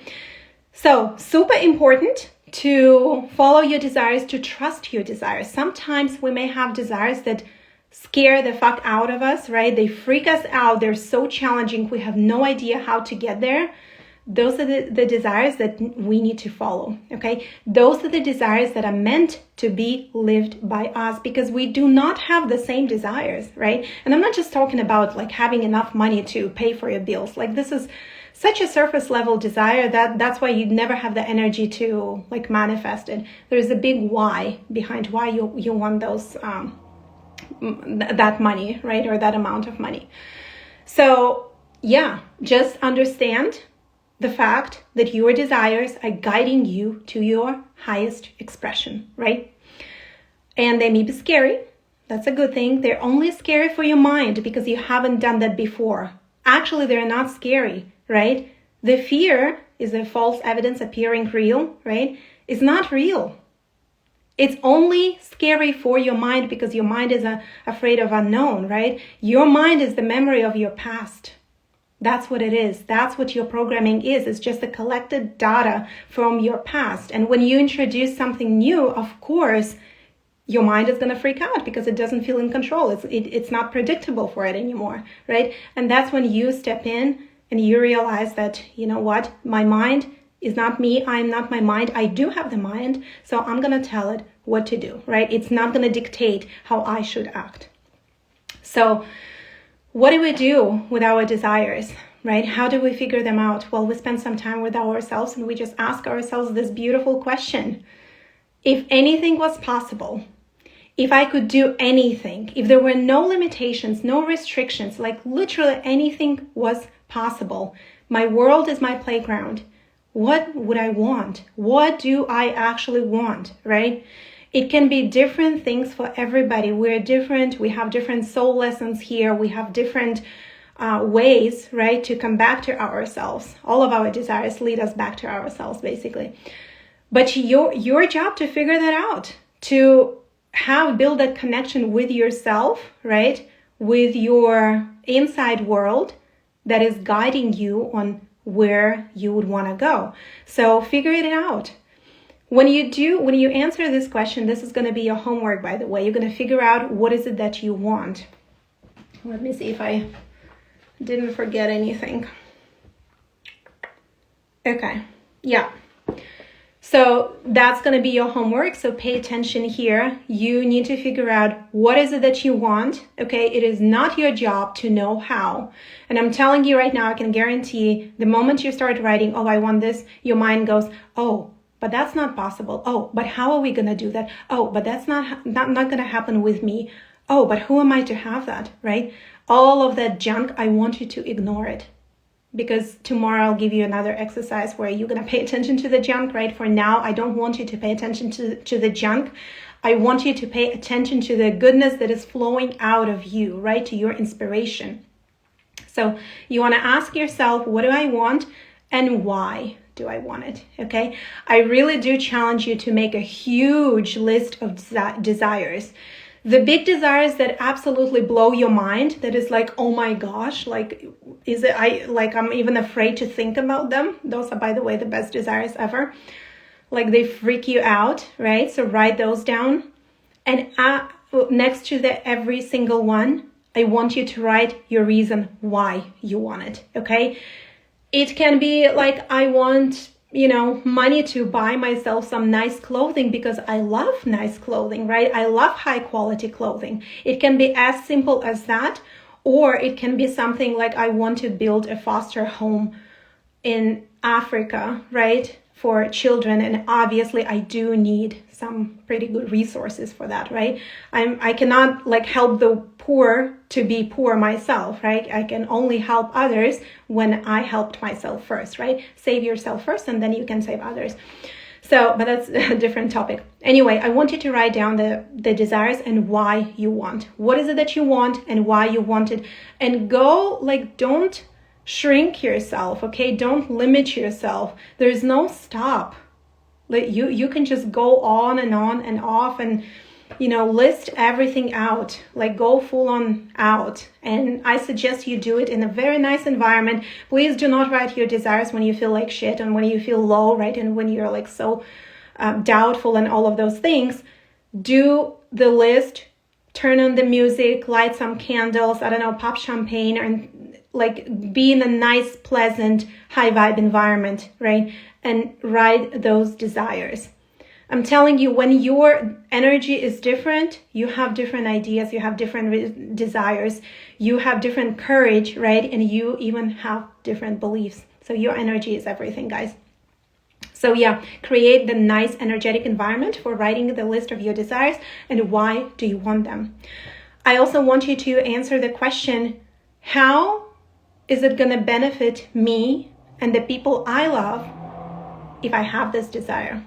So super important to follow your desires, to trust your desires. Sometimes we may have desires that scare the fuck out of us, right? They freak us out. They're so challenging. We have no idea how to get there. Those are the desires that we need to follow, okay? Those are the desires that are meant to be lived by us because we do not have the same desires, right? And I'm not just talking about like having enough money to pay for your bills. Like this is such a surface level desire that's why you never have the energy to like manifest it. There's a big why behind why you want those that money, right? Or that amount of money. So yeah, just understand the fact that your desires are guiding you to your highest expression, right? And they may be scary. That's a good thing. They're only scary for your mind because you haven't done that before. Actually, they're not scary, right? The fear is a false evidence appearing real, right? It's not real. It's only scary for your mind because your mind is afraid of unknown, right? Your mind is the memory of your past. That's what it is. That's what your programming is. It's just the collected data from your past. And when you introduce something new, of course, your mind is going to freak out because it doesn't feel in control. It's not predictable for it anymore, right? And that's when you step in and you realize that, you know what, my mind is not me. I'm not my mind. I do have the mind. So I'm going to tell it what to do, right? It's not going to dictate how I should act. So what do we do with our desires, right? How do we figure them out? Well, we spend some time with ourselves and we just ask ourselves this beautiful question. If anything was possible, if I could do anything, if there were no limitations, no restrictions, like literally anything was possible, my world is my playground, what would I want? What do I actually want, right? It can be different things for everybody. We're different. We have different soul lessons here. We have different ways, right, to come back to ourselves. All of our desires lead us back to ourselves, basically. But your job to figure that out, to build that connection with yourself, right, with your inside world that is guiding you on where you would want to go. So figure it out. When you answer this question, this is going to be your homework, by the way. You're going to figure out what is it that you want. Let me see if I didn't forget anything. Okay, yeah. So that's going to be your homework. So pay attention here. You need to figure out what is it that you want. Okay, it is not your job to know how. And I'm telling you right now, I can guarantee the moment you start writing, oh, I want this, your mind goes, oh, but that's not possible. Oh, but how are we going to do that? Oh, but that's not going to happen with me. Oh, but who am I to have that, right? All of that junk, I want you to ignore it. Because tomorrow I'll give you another exercise where you're going to pay attention to the junk, right? For now, I don't want you to pay attention to the junk. I want you to pay attention to the goodness that is flowing out of you, right? To your inspiration. So you want to ask yourself, what do I want and why do I want it? Okay. I really do challenge you to make a huge list of desires. The big desires that absolutely blow your mind, that is like, oh my gosh, like, I'm even afraid to think about them. Those are, by the way, the best desires ever. Like they freak you out, right? So write those down. And next to every single one, I want you to write your reason why you want it, okay? It can be like, I want, money to buy myself some nice clothing because I love nice clothing, right? I love high quality clothing. It can be as simple as that, or it can be something like, I want to build a foster home in Africa, right? For children. And obviously I do need some pretty good resources for that, right? I cannot help the poor to be poor myself, right? I can only help others when I helped myself first, right? Save yourself first and then you can save others. So, but that's a different topic. Anyway, I want you to write down the desires and why you want. What is it that you want and why you want it? And go, don't shrink yourself, okay? Don't limit yourself. There's no stop. You can just go on and off and, list everything out, go full on out. And I suggest you do it in a very nice environment. Please do not write your desires when you feel like shit and when you feel low, right? And when you're so doubtful and all of those things. Do the list, turn on the music, light some candles, pop champagne, and be in a nice, pleasant, high vibe environment, right? And write those desires. I'm telling you, when your energy is different, you have different ideas, you have different desires, you have different courage, right? And you even have different beliefs. So your energy is everything, guys. So yeah, create the nice energetic environment for writing the list of your desires and why do you want them. I also want you to answer the question, how is it going to benefit me and the people I love if I have this desire?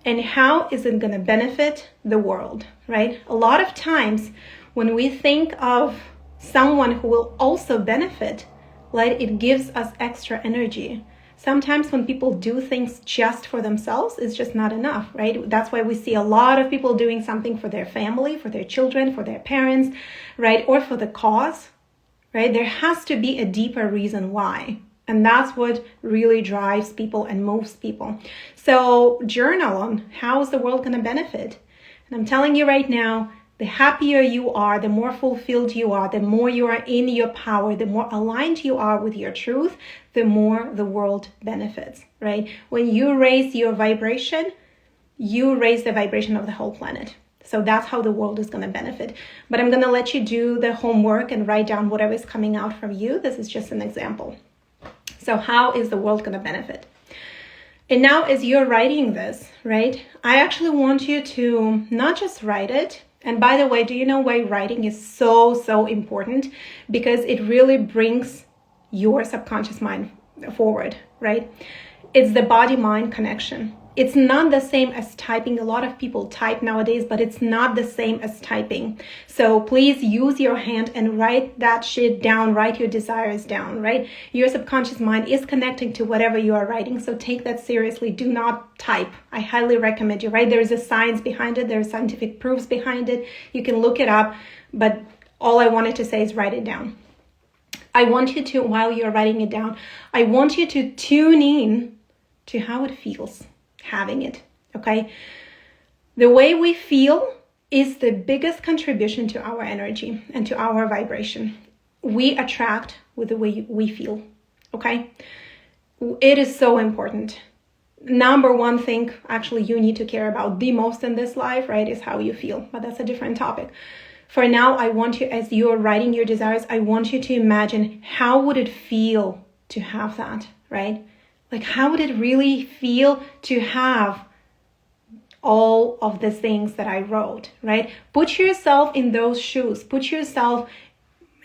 And how is it going to benefit the world, right? A lot of times when we think of someone who will also benefit, right, it gives us extra energy. Sometimes when people do things just for themselves, it's just not enough, right? That's why we see a lot of people doing something for their family, for their children, for their parents, right? Or for the cause, right? There has to be a deeper reason why. And that's what really drives people and moves people. So journal on how is the world going to benefit. And I'm telling you right now, the happier you are, the more fulfilled you are, the more you are in your power, the more aligned you are with your truth, the more the world benefits, right? When you raise your vibration, you raise the vibration of the whole planet. So that's how the world is going to benefit. But I'm going to let you do the homework and write down whatever is coming out from you. This is just an example. So how is the world going to benefit? And now as you're writing this, right, I actually want you to not just write it. And by the way, do you know why writing is so important? Because it really brings your subconscious mind forward, right? It's the body-mind connection. It's not the same as typing. A lot of people type nowadays, but it's not the same as typing. So please use your hand and write that shit down, write your desires down, right? Your subconscious mind is connecting to whatever you are writing. So take that seriously. Do not type. I highly recommend you, right? There's a science behind it. There's scientific proofs behind it. You can look it up, but all I wanted to say is write it down. I want you to, while you're writing it down, I want you to tune in to how it feels having it, okay? The way we feel is the biggest contribution to our energy and to our vibration. We attract with the way we feel, okay? It is so important. Number one thing actually you need to care about the most in this life, right, is how you feel, but that's a different topic. For now, I want you, as you're writing your desires, I want you to imagine how would it feel to have that, right? Like, how would it really feel to have all of the things that I wrote, right? Put yourself in those shoes. Put yourself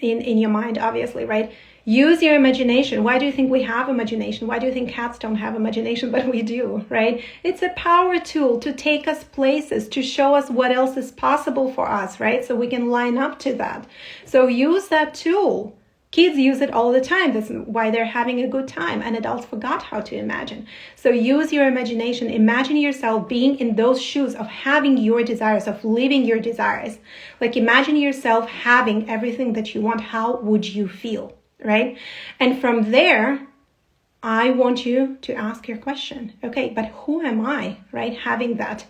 in your mind, obviously, right? Use your imagination. Why do you think we have imagination? Why do you think cats don't have imagination, but we do, right? It's a power tool to take us places, to show us what else is possible for us, right? So we can line up to that. So use that tool. Kids use it all the time. That's why they're having a good time. And adults forgot how to imagine. So use your imagination. Imagine yourself being in those shoes of having your desires, of living your desires. Like, imagine yourself having everything that you want. How would you feel, right? And from there, I want you to ask your question. Okay, but who am I, right? Having that.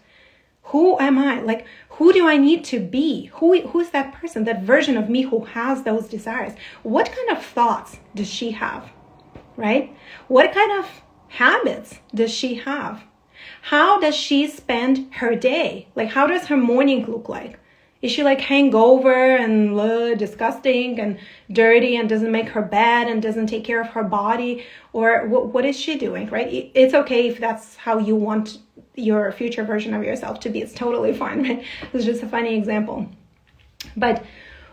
Who am I? Like, who do I need to be? Who's that person, that version of me who has those desires? What kind of thoughts does she have, right? What kind of habits does she have? How does she spend her day? Like, how does her morning look like? Is she like hangover and disgusting and dirty and doesn't make her bed and doesn't take care of her body? Or what is she doing, right? It's okay if that's how you want your future version of yourself to be. It's totally fine, right? It's just a funny example. But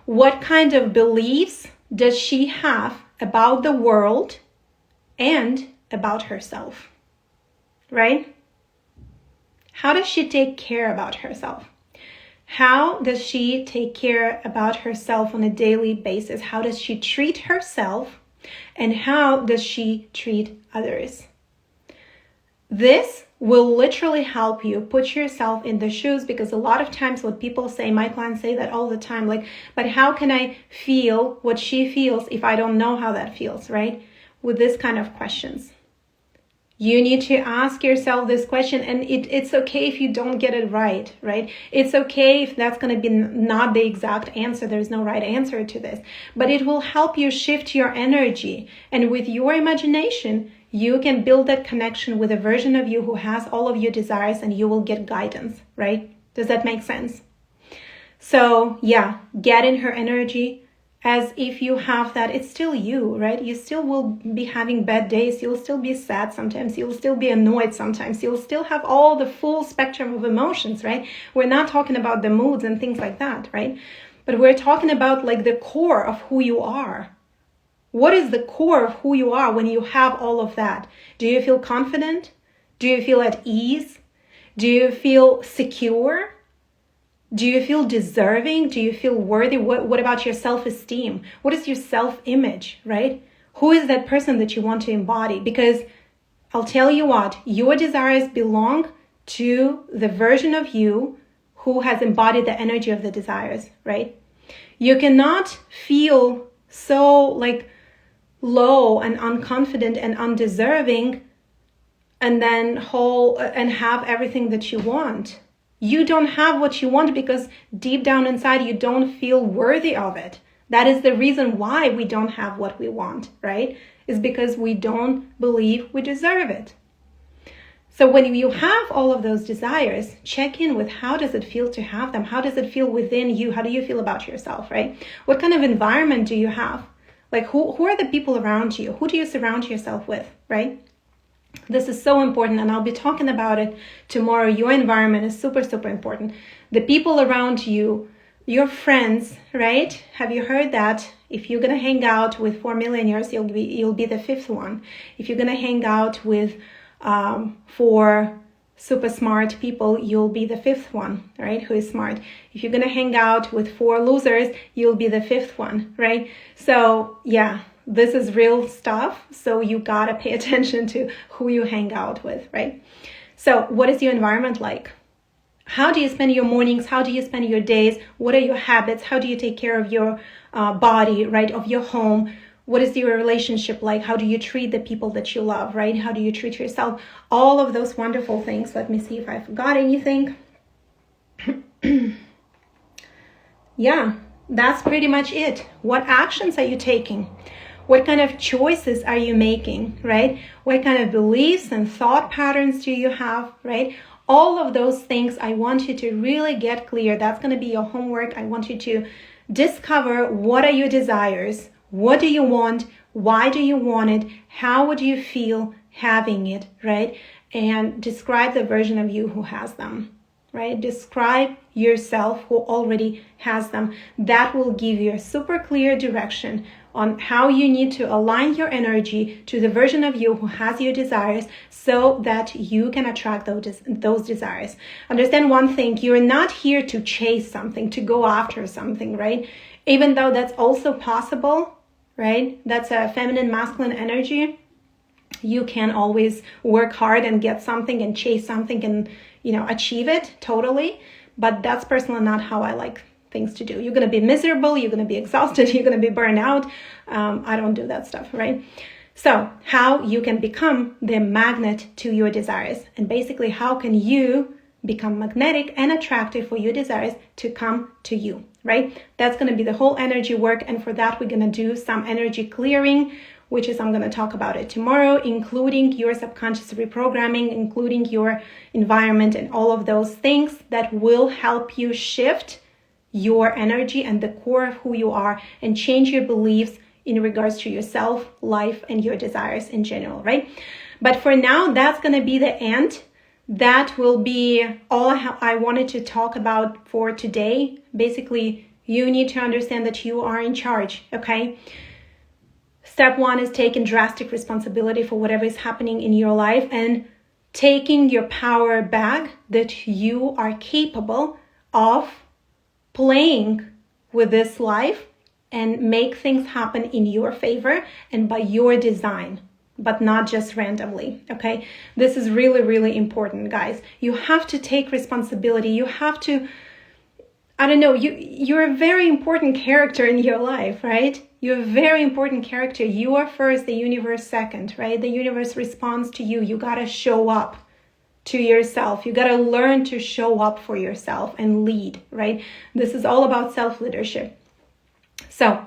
what kind of beliefs does she have about the world and about herself, right? How does she take care about herself? How does she take care about herself on a daily basis? How does she treat herself? And how does she treat others? This will literally help you put yourself in the shoes, because a lot of times what people say, my clients say that all the time, like, but how can I feel what she feels if I don't know how that feels, right? With this kind of questions. You need to ask yourself this question, and it's okay if you don't get it right, right? It's okay if that's going to be not the exact answer. There's no right answer to this, but it will help you shift your energy. And with your imagination, you can build that connection with a version of you who has all of your desires, and you will get guidance, right? Does that make sense? So yeah, get in her energy. As if you have that, it's still you, right? You still will be having bad days. You'll still be sad sometimes. You'll still be annoyed sometimes. You'll still have all the full spectrum of emotions, right? We're not talking about the moods and things like that, right? But we're talking about like the core of who you are. What is the core of who you are when you have all of that? Do you feel confident? Do you feel at ease? Do you feel secure? Do you feel deserving? Do you feel worthy? What about your self-esteem? What is your self-image, right? Who is that person that you want to embody? Because I'll tell you what, your desires belong to the version of you who has embodied the energy of the desires, right? You cannot feel so like low and unconfident and undeserving and then whole and have everything that you want. You don't have what you want because deep down inside, you don't feel worthy of it. That is the reason why we don't have what we want, right? Is because we don't believe we deserve it. So when you have all of those desires, check in with how does it feel to have them? How does it feel within you? How do you feel about yourself, right? What kind of environment do you have? Like who are the people around you? Who do you surround yourself with, right? This is so important, and I'll be talking about it tomorrow. Your environment is super, super important. The people around you, your friends, right? Have you heard that? If you're going to hang out with 4 millionaires, you'll be the fifth one. If you're going to hang out with 4 super smart people, you'll be the fifth one, right? Who is smart. If you're going to hang out with 4 losers, you'll be the fifth one, right? So yeah, this is real stuff. So you got to pay attention to who you hang out with, right? So what is your environment like? How do you spend your mornings? How do you spend your days? What are your habits? How do you take care of your body, right? Of your home? What is your relationship like? How do you treat the people that you love, right? How do you treat yourself? All of those wonderful things. Let me see if I forgot anything. Yeah, that's pretty much it. What actions are you taking? What kind of choices are you making, right? What kind of beliefs and thought patterns do you have, right? All of those things, I want you to really get clear. That's going to be your homework. I want you to discover what are your desires. What do you want? Why do you want it? How would you feel having it, right? And describe the version of you who has them, right? Describe yourself who already has them. That will give you a super clear direction on how you need to align your energy to the version of you who has your desires so that you can attract those desires. Understand one thing, you're not here to chase something, to go after something, right? Even though that's also possible, right? That's a feminine, masculine energy. You can always work hard and get something and chase something and, achieve it totally. But that's personally not how I like things to do. You're going to be miserable. You're going to be exhausted. You're going to be burned out. I don't do that stuff, right? So how you can become the magnet to your desires, and basically how can you become magnetic and attractive for your desires to come to you, right? That's going to be the whole energy work. And for that, we're going to do some energy clearing, which is, I'm going to talk about it tomorrow, including your subconscious reprogramming, including your environment and all of those things that will help you shift your energy and the core of who you are and change your beliefs in regards to yourself, life, and your desires in general, right? But for now, that's going to be the end. That will be all I wanted to talk about for today. Basically, you need to understand that you are in charge, okay? Step 1 is taking drastic responsibility for whatever is happening in your life and taking your power back, that you are capable of playing with this life and make things happen in your favor and by your design, but not just randomly, okay? This is really, really important, guys. You have to take responsibility. You have to, you're a very important character in your life, right? You're a very important character. You are first, the universe second, right? The universe responds to you. You got to show up to yourself. You got to learn to show up for yourself and lead, right? This is all about self-leadership. So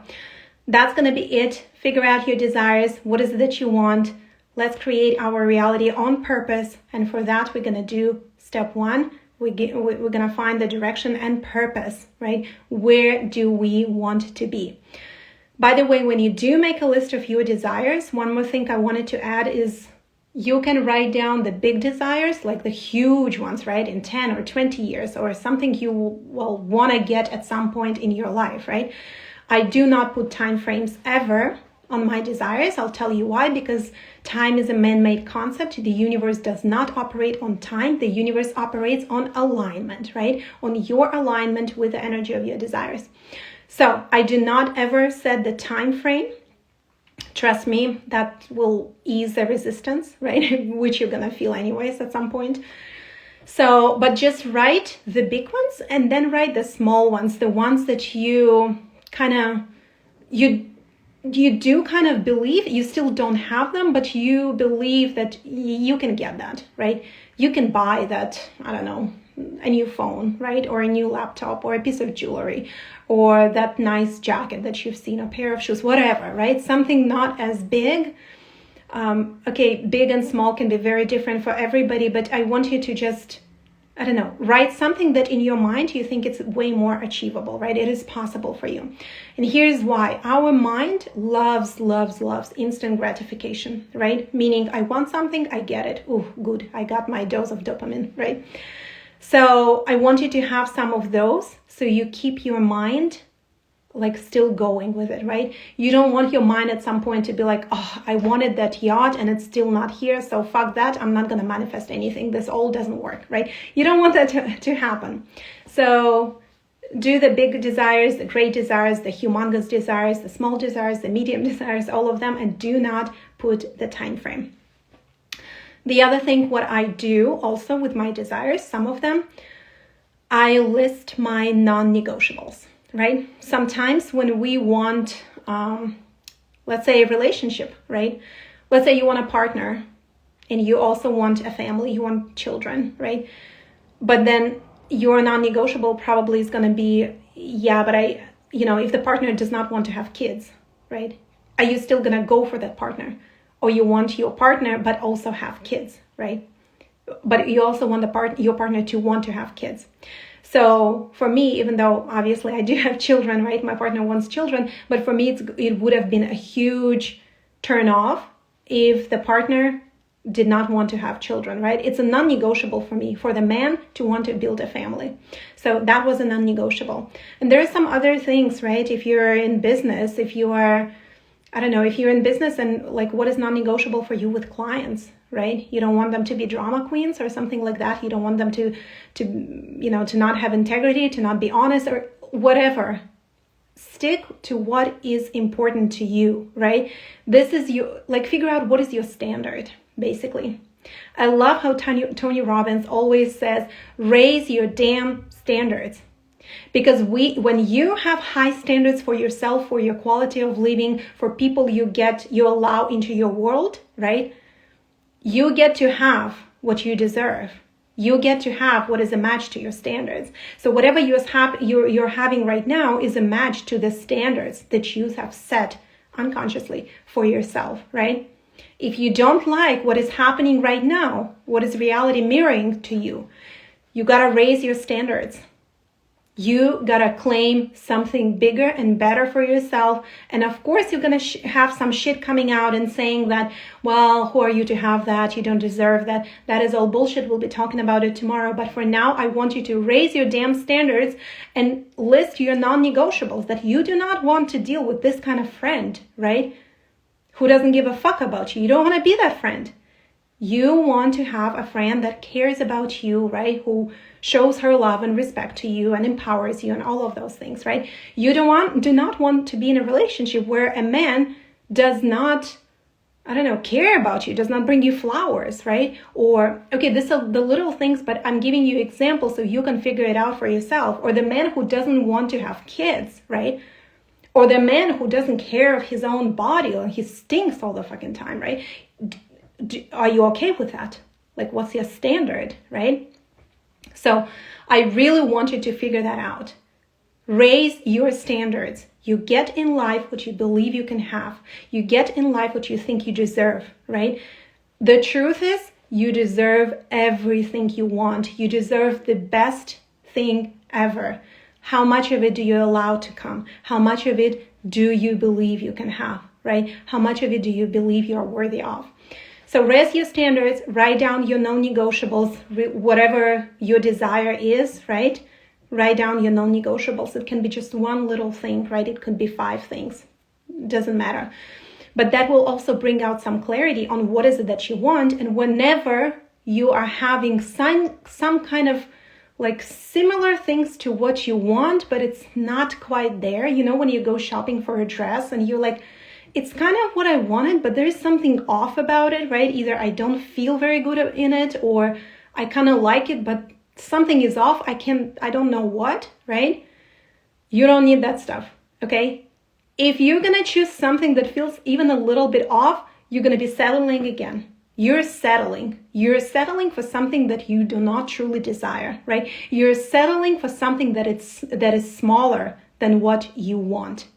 that's going to be it. Figure out your desires. What is it that you want? Let's create our reality on purpose. And for that, we're going to do step 1. We're going to find the direction and purpose, right? Where do we want to be? By the way, when you do make a list of your desires, one more thing I wanted to add is you can write down the big desires, like the huge ones, right? In 10 or 20 years, or something you will want to get at some point in your life, right? I do not put time frames ever on my desires. I'll tell you why, because time is a man-made concept. The universe does not operate on time. The universe operates on alignment, right? On your alignment with the energy of your desires. So I do not ever set the time frame. Trust me, that will ease the resistance, right? Which you're going to feel anyways at some point. So, but just write the big ones and then write the small ones, the ones that you do kind of believe, you still don't have them, but you believe that you can get that, right? You can buy that, a new phone, right? Or a new laptop or a piece of jewelry or that nice jacket that you've seen, a pair of shoes, whatever, right? Something not as big. Big and small can be very different for everybody, but I want you to just, write something that in your mind you think it's way more achievable, right? It is possible for you. And here's why. Our mind loves instant gratification, right? Meaning I want something, I get it. Oh, good. I got my dose of dopamine, right? So I want you to have some of those so you keep your mind like still going with it, right? You don't want your mind at some point to be like, oh, I wanted that yacht and it's still not here, so fuck that, I'm not going to manifest anything. This all doesn't work, right? You don't want that to happen. So do the big desires, the great desires, the humongous desires, the small desires, the medium desires, all of them, and do not put the time frame. The other thing, what I do also with my desires, some of them, I list my non-negotiables, right? Sometimes when we want, let's say a relationship, right? Let's say you want a partner and you also want a family, you want children, right? But then your non-negotiable probably is going to be, yeah, but if the partner does not want to have kids, right? Are you still going to go for that partner? Or you want your partner, but also have kids, right? But you also want your partner to want to have kids. So for me, even though obviously I do have children, right? My partner wants children, but for me, it would have been a huge turn off if the partner did not want to have children, right? It's a non-negotiable for me, for the man to want to build a family. So that was a non-negotiable. And there are some other things, right? If you're in business, if you're in business and like what is non-negotiable for you with clients, right? You don't want them to be drama queens or something like that. You don't want them to not have integrity, to not be honest or whatever. Stick to what is important to you, right? This is figure out what is your standard, basically. I love how Tony Robbins always says, raise your damn standards. Because when you have high standards for yourself, for your quality of living, for people you allow into your world, right? You get to have what you deserve. You get to have what is a match to your standards. So whatever you're having right now is a match to the standards that you have set unconsciously for yourself, right? If you don't like what is happening right now, what is reality mirroring to you, you gotta raise your standards. You gotta claim something bigger and better for yourself. And of course, you're gonna have some shit coming out and saying that, well, who are you to have that? You don't deserve that. That is all bullshit. We'll be talking about it tomorrow. But for now, I want you to raise your damn standards and list your non-negotiables that you do not want to deal with this kind of friend, right? Who doesn't give a fuck about you. You don't want to be that friend. You want to have a friend that cares about you, right? Who shows her love and respect to you and empowers you and all of those things, right? You do not want to be in a relationship where a man does not, care about you, does not bring you flowers, right? Or, okay, these are the little things, but I'm giving you examples so you can figure it out for yourself. Or the man who doesn't want to have kids, right? Or the man who doesn't care of his own body or he stinks all the fucking time, right? Are you okay with that? Like, what's your standard, right? So I really want you to figure that out. Raise your standards. You get in life what you believe you can have. You get in life what you think you deserve, right? The truth is, you deserve everything you want. You deserve the best thing ever. How much of it do you allow to come? How much of it do you believe you can have, right? How much of it do you believe you're worthy of? So raise your standards, write down your non-negotiables, whatever your desire is, right? Write down your non-negotiables. It can be just one little thing, right? It could be 5 things. Doesn't matter. But that will also bring out some clarity on what is it that you want. And whenever you are having some kind of like similar things to what you want, but it's not quite there. You know, when you go shopping for a dress and you're like, it's kind of what I wanted, but there's something off about it, right? Either I don't feel very good in it, or I kind of like it, but something is off. I don't know what, right? You don't need that stuff, okay? If you're going to choose something that feels even a little bit off, you're going to be settling again. You're settling for something that you do not truly desire, right? You're settling for something that is smaller than what you want.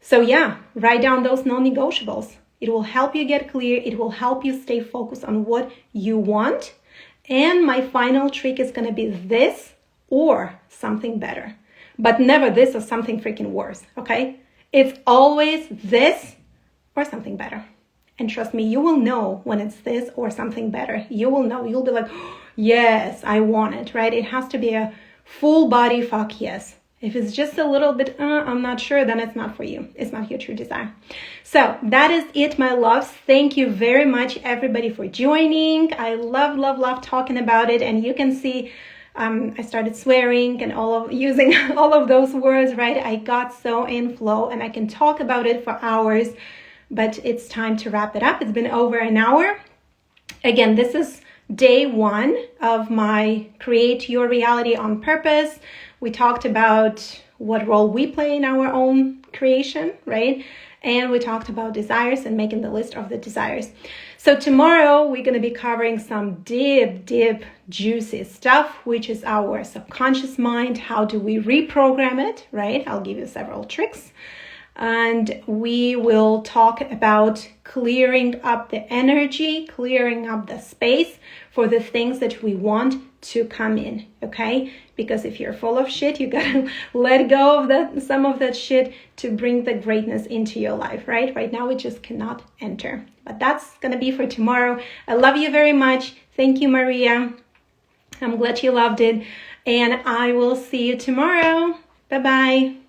So yeah, write down those non-negotiables. It will help you get clear. It will help you stay focused on what you want. And my final trick is going to be this or something better, but never this or something freaking worse, okay? It's always this or something better. And trust me, you will know when it's this or something better. You will know. You'll be like, oh, yes, I want it, right? It has to be a full body fuck yes. If it's just a little bit, I'm not sure, then it's not for you. It's not your true desire. So that is it, my loves. Thank you very much, everybody, for joining. I love talking about it. And you can see I started swearing and using all of those words, right? I got so in flow, and I can talk about it for hours, but it's time to wrap it up. It's been over an hour. Again, this is day 1 of my Create Your Reality on Purpose. We talked about what role we play in our own creation, right? And we talked about desires and making the list of the desires. So tomorrow we're going to be covering some deep, juicy stuff, which is our subconscious mind. How do we reprogram it, right? I'll give you several tricks. And we will talk about clearing up the energy, clearing up the space for the things that we want to come in, okay? Because if you're full of shit, you gotta let go of some of that shit to bring the greatness into your life, right? Right now, it just cannot enter. But that's gonna be for tomorrow. I love you very much. Thank you, Maria. I'm glad you loved it. And I will see you tomorrow. Bye-bye.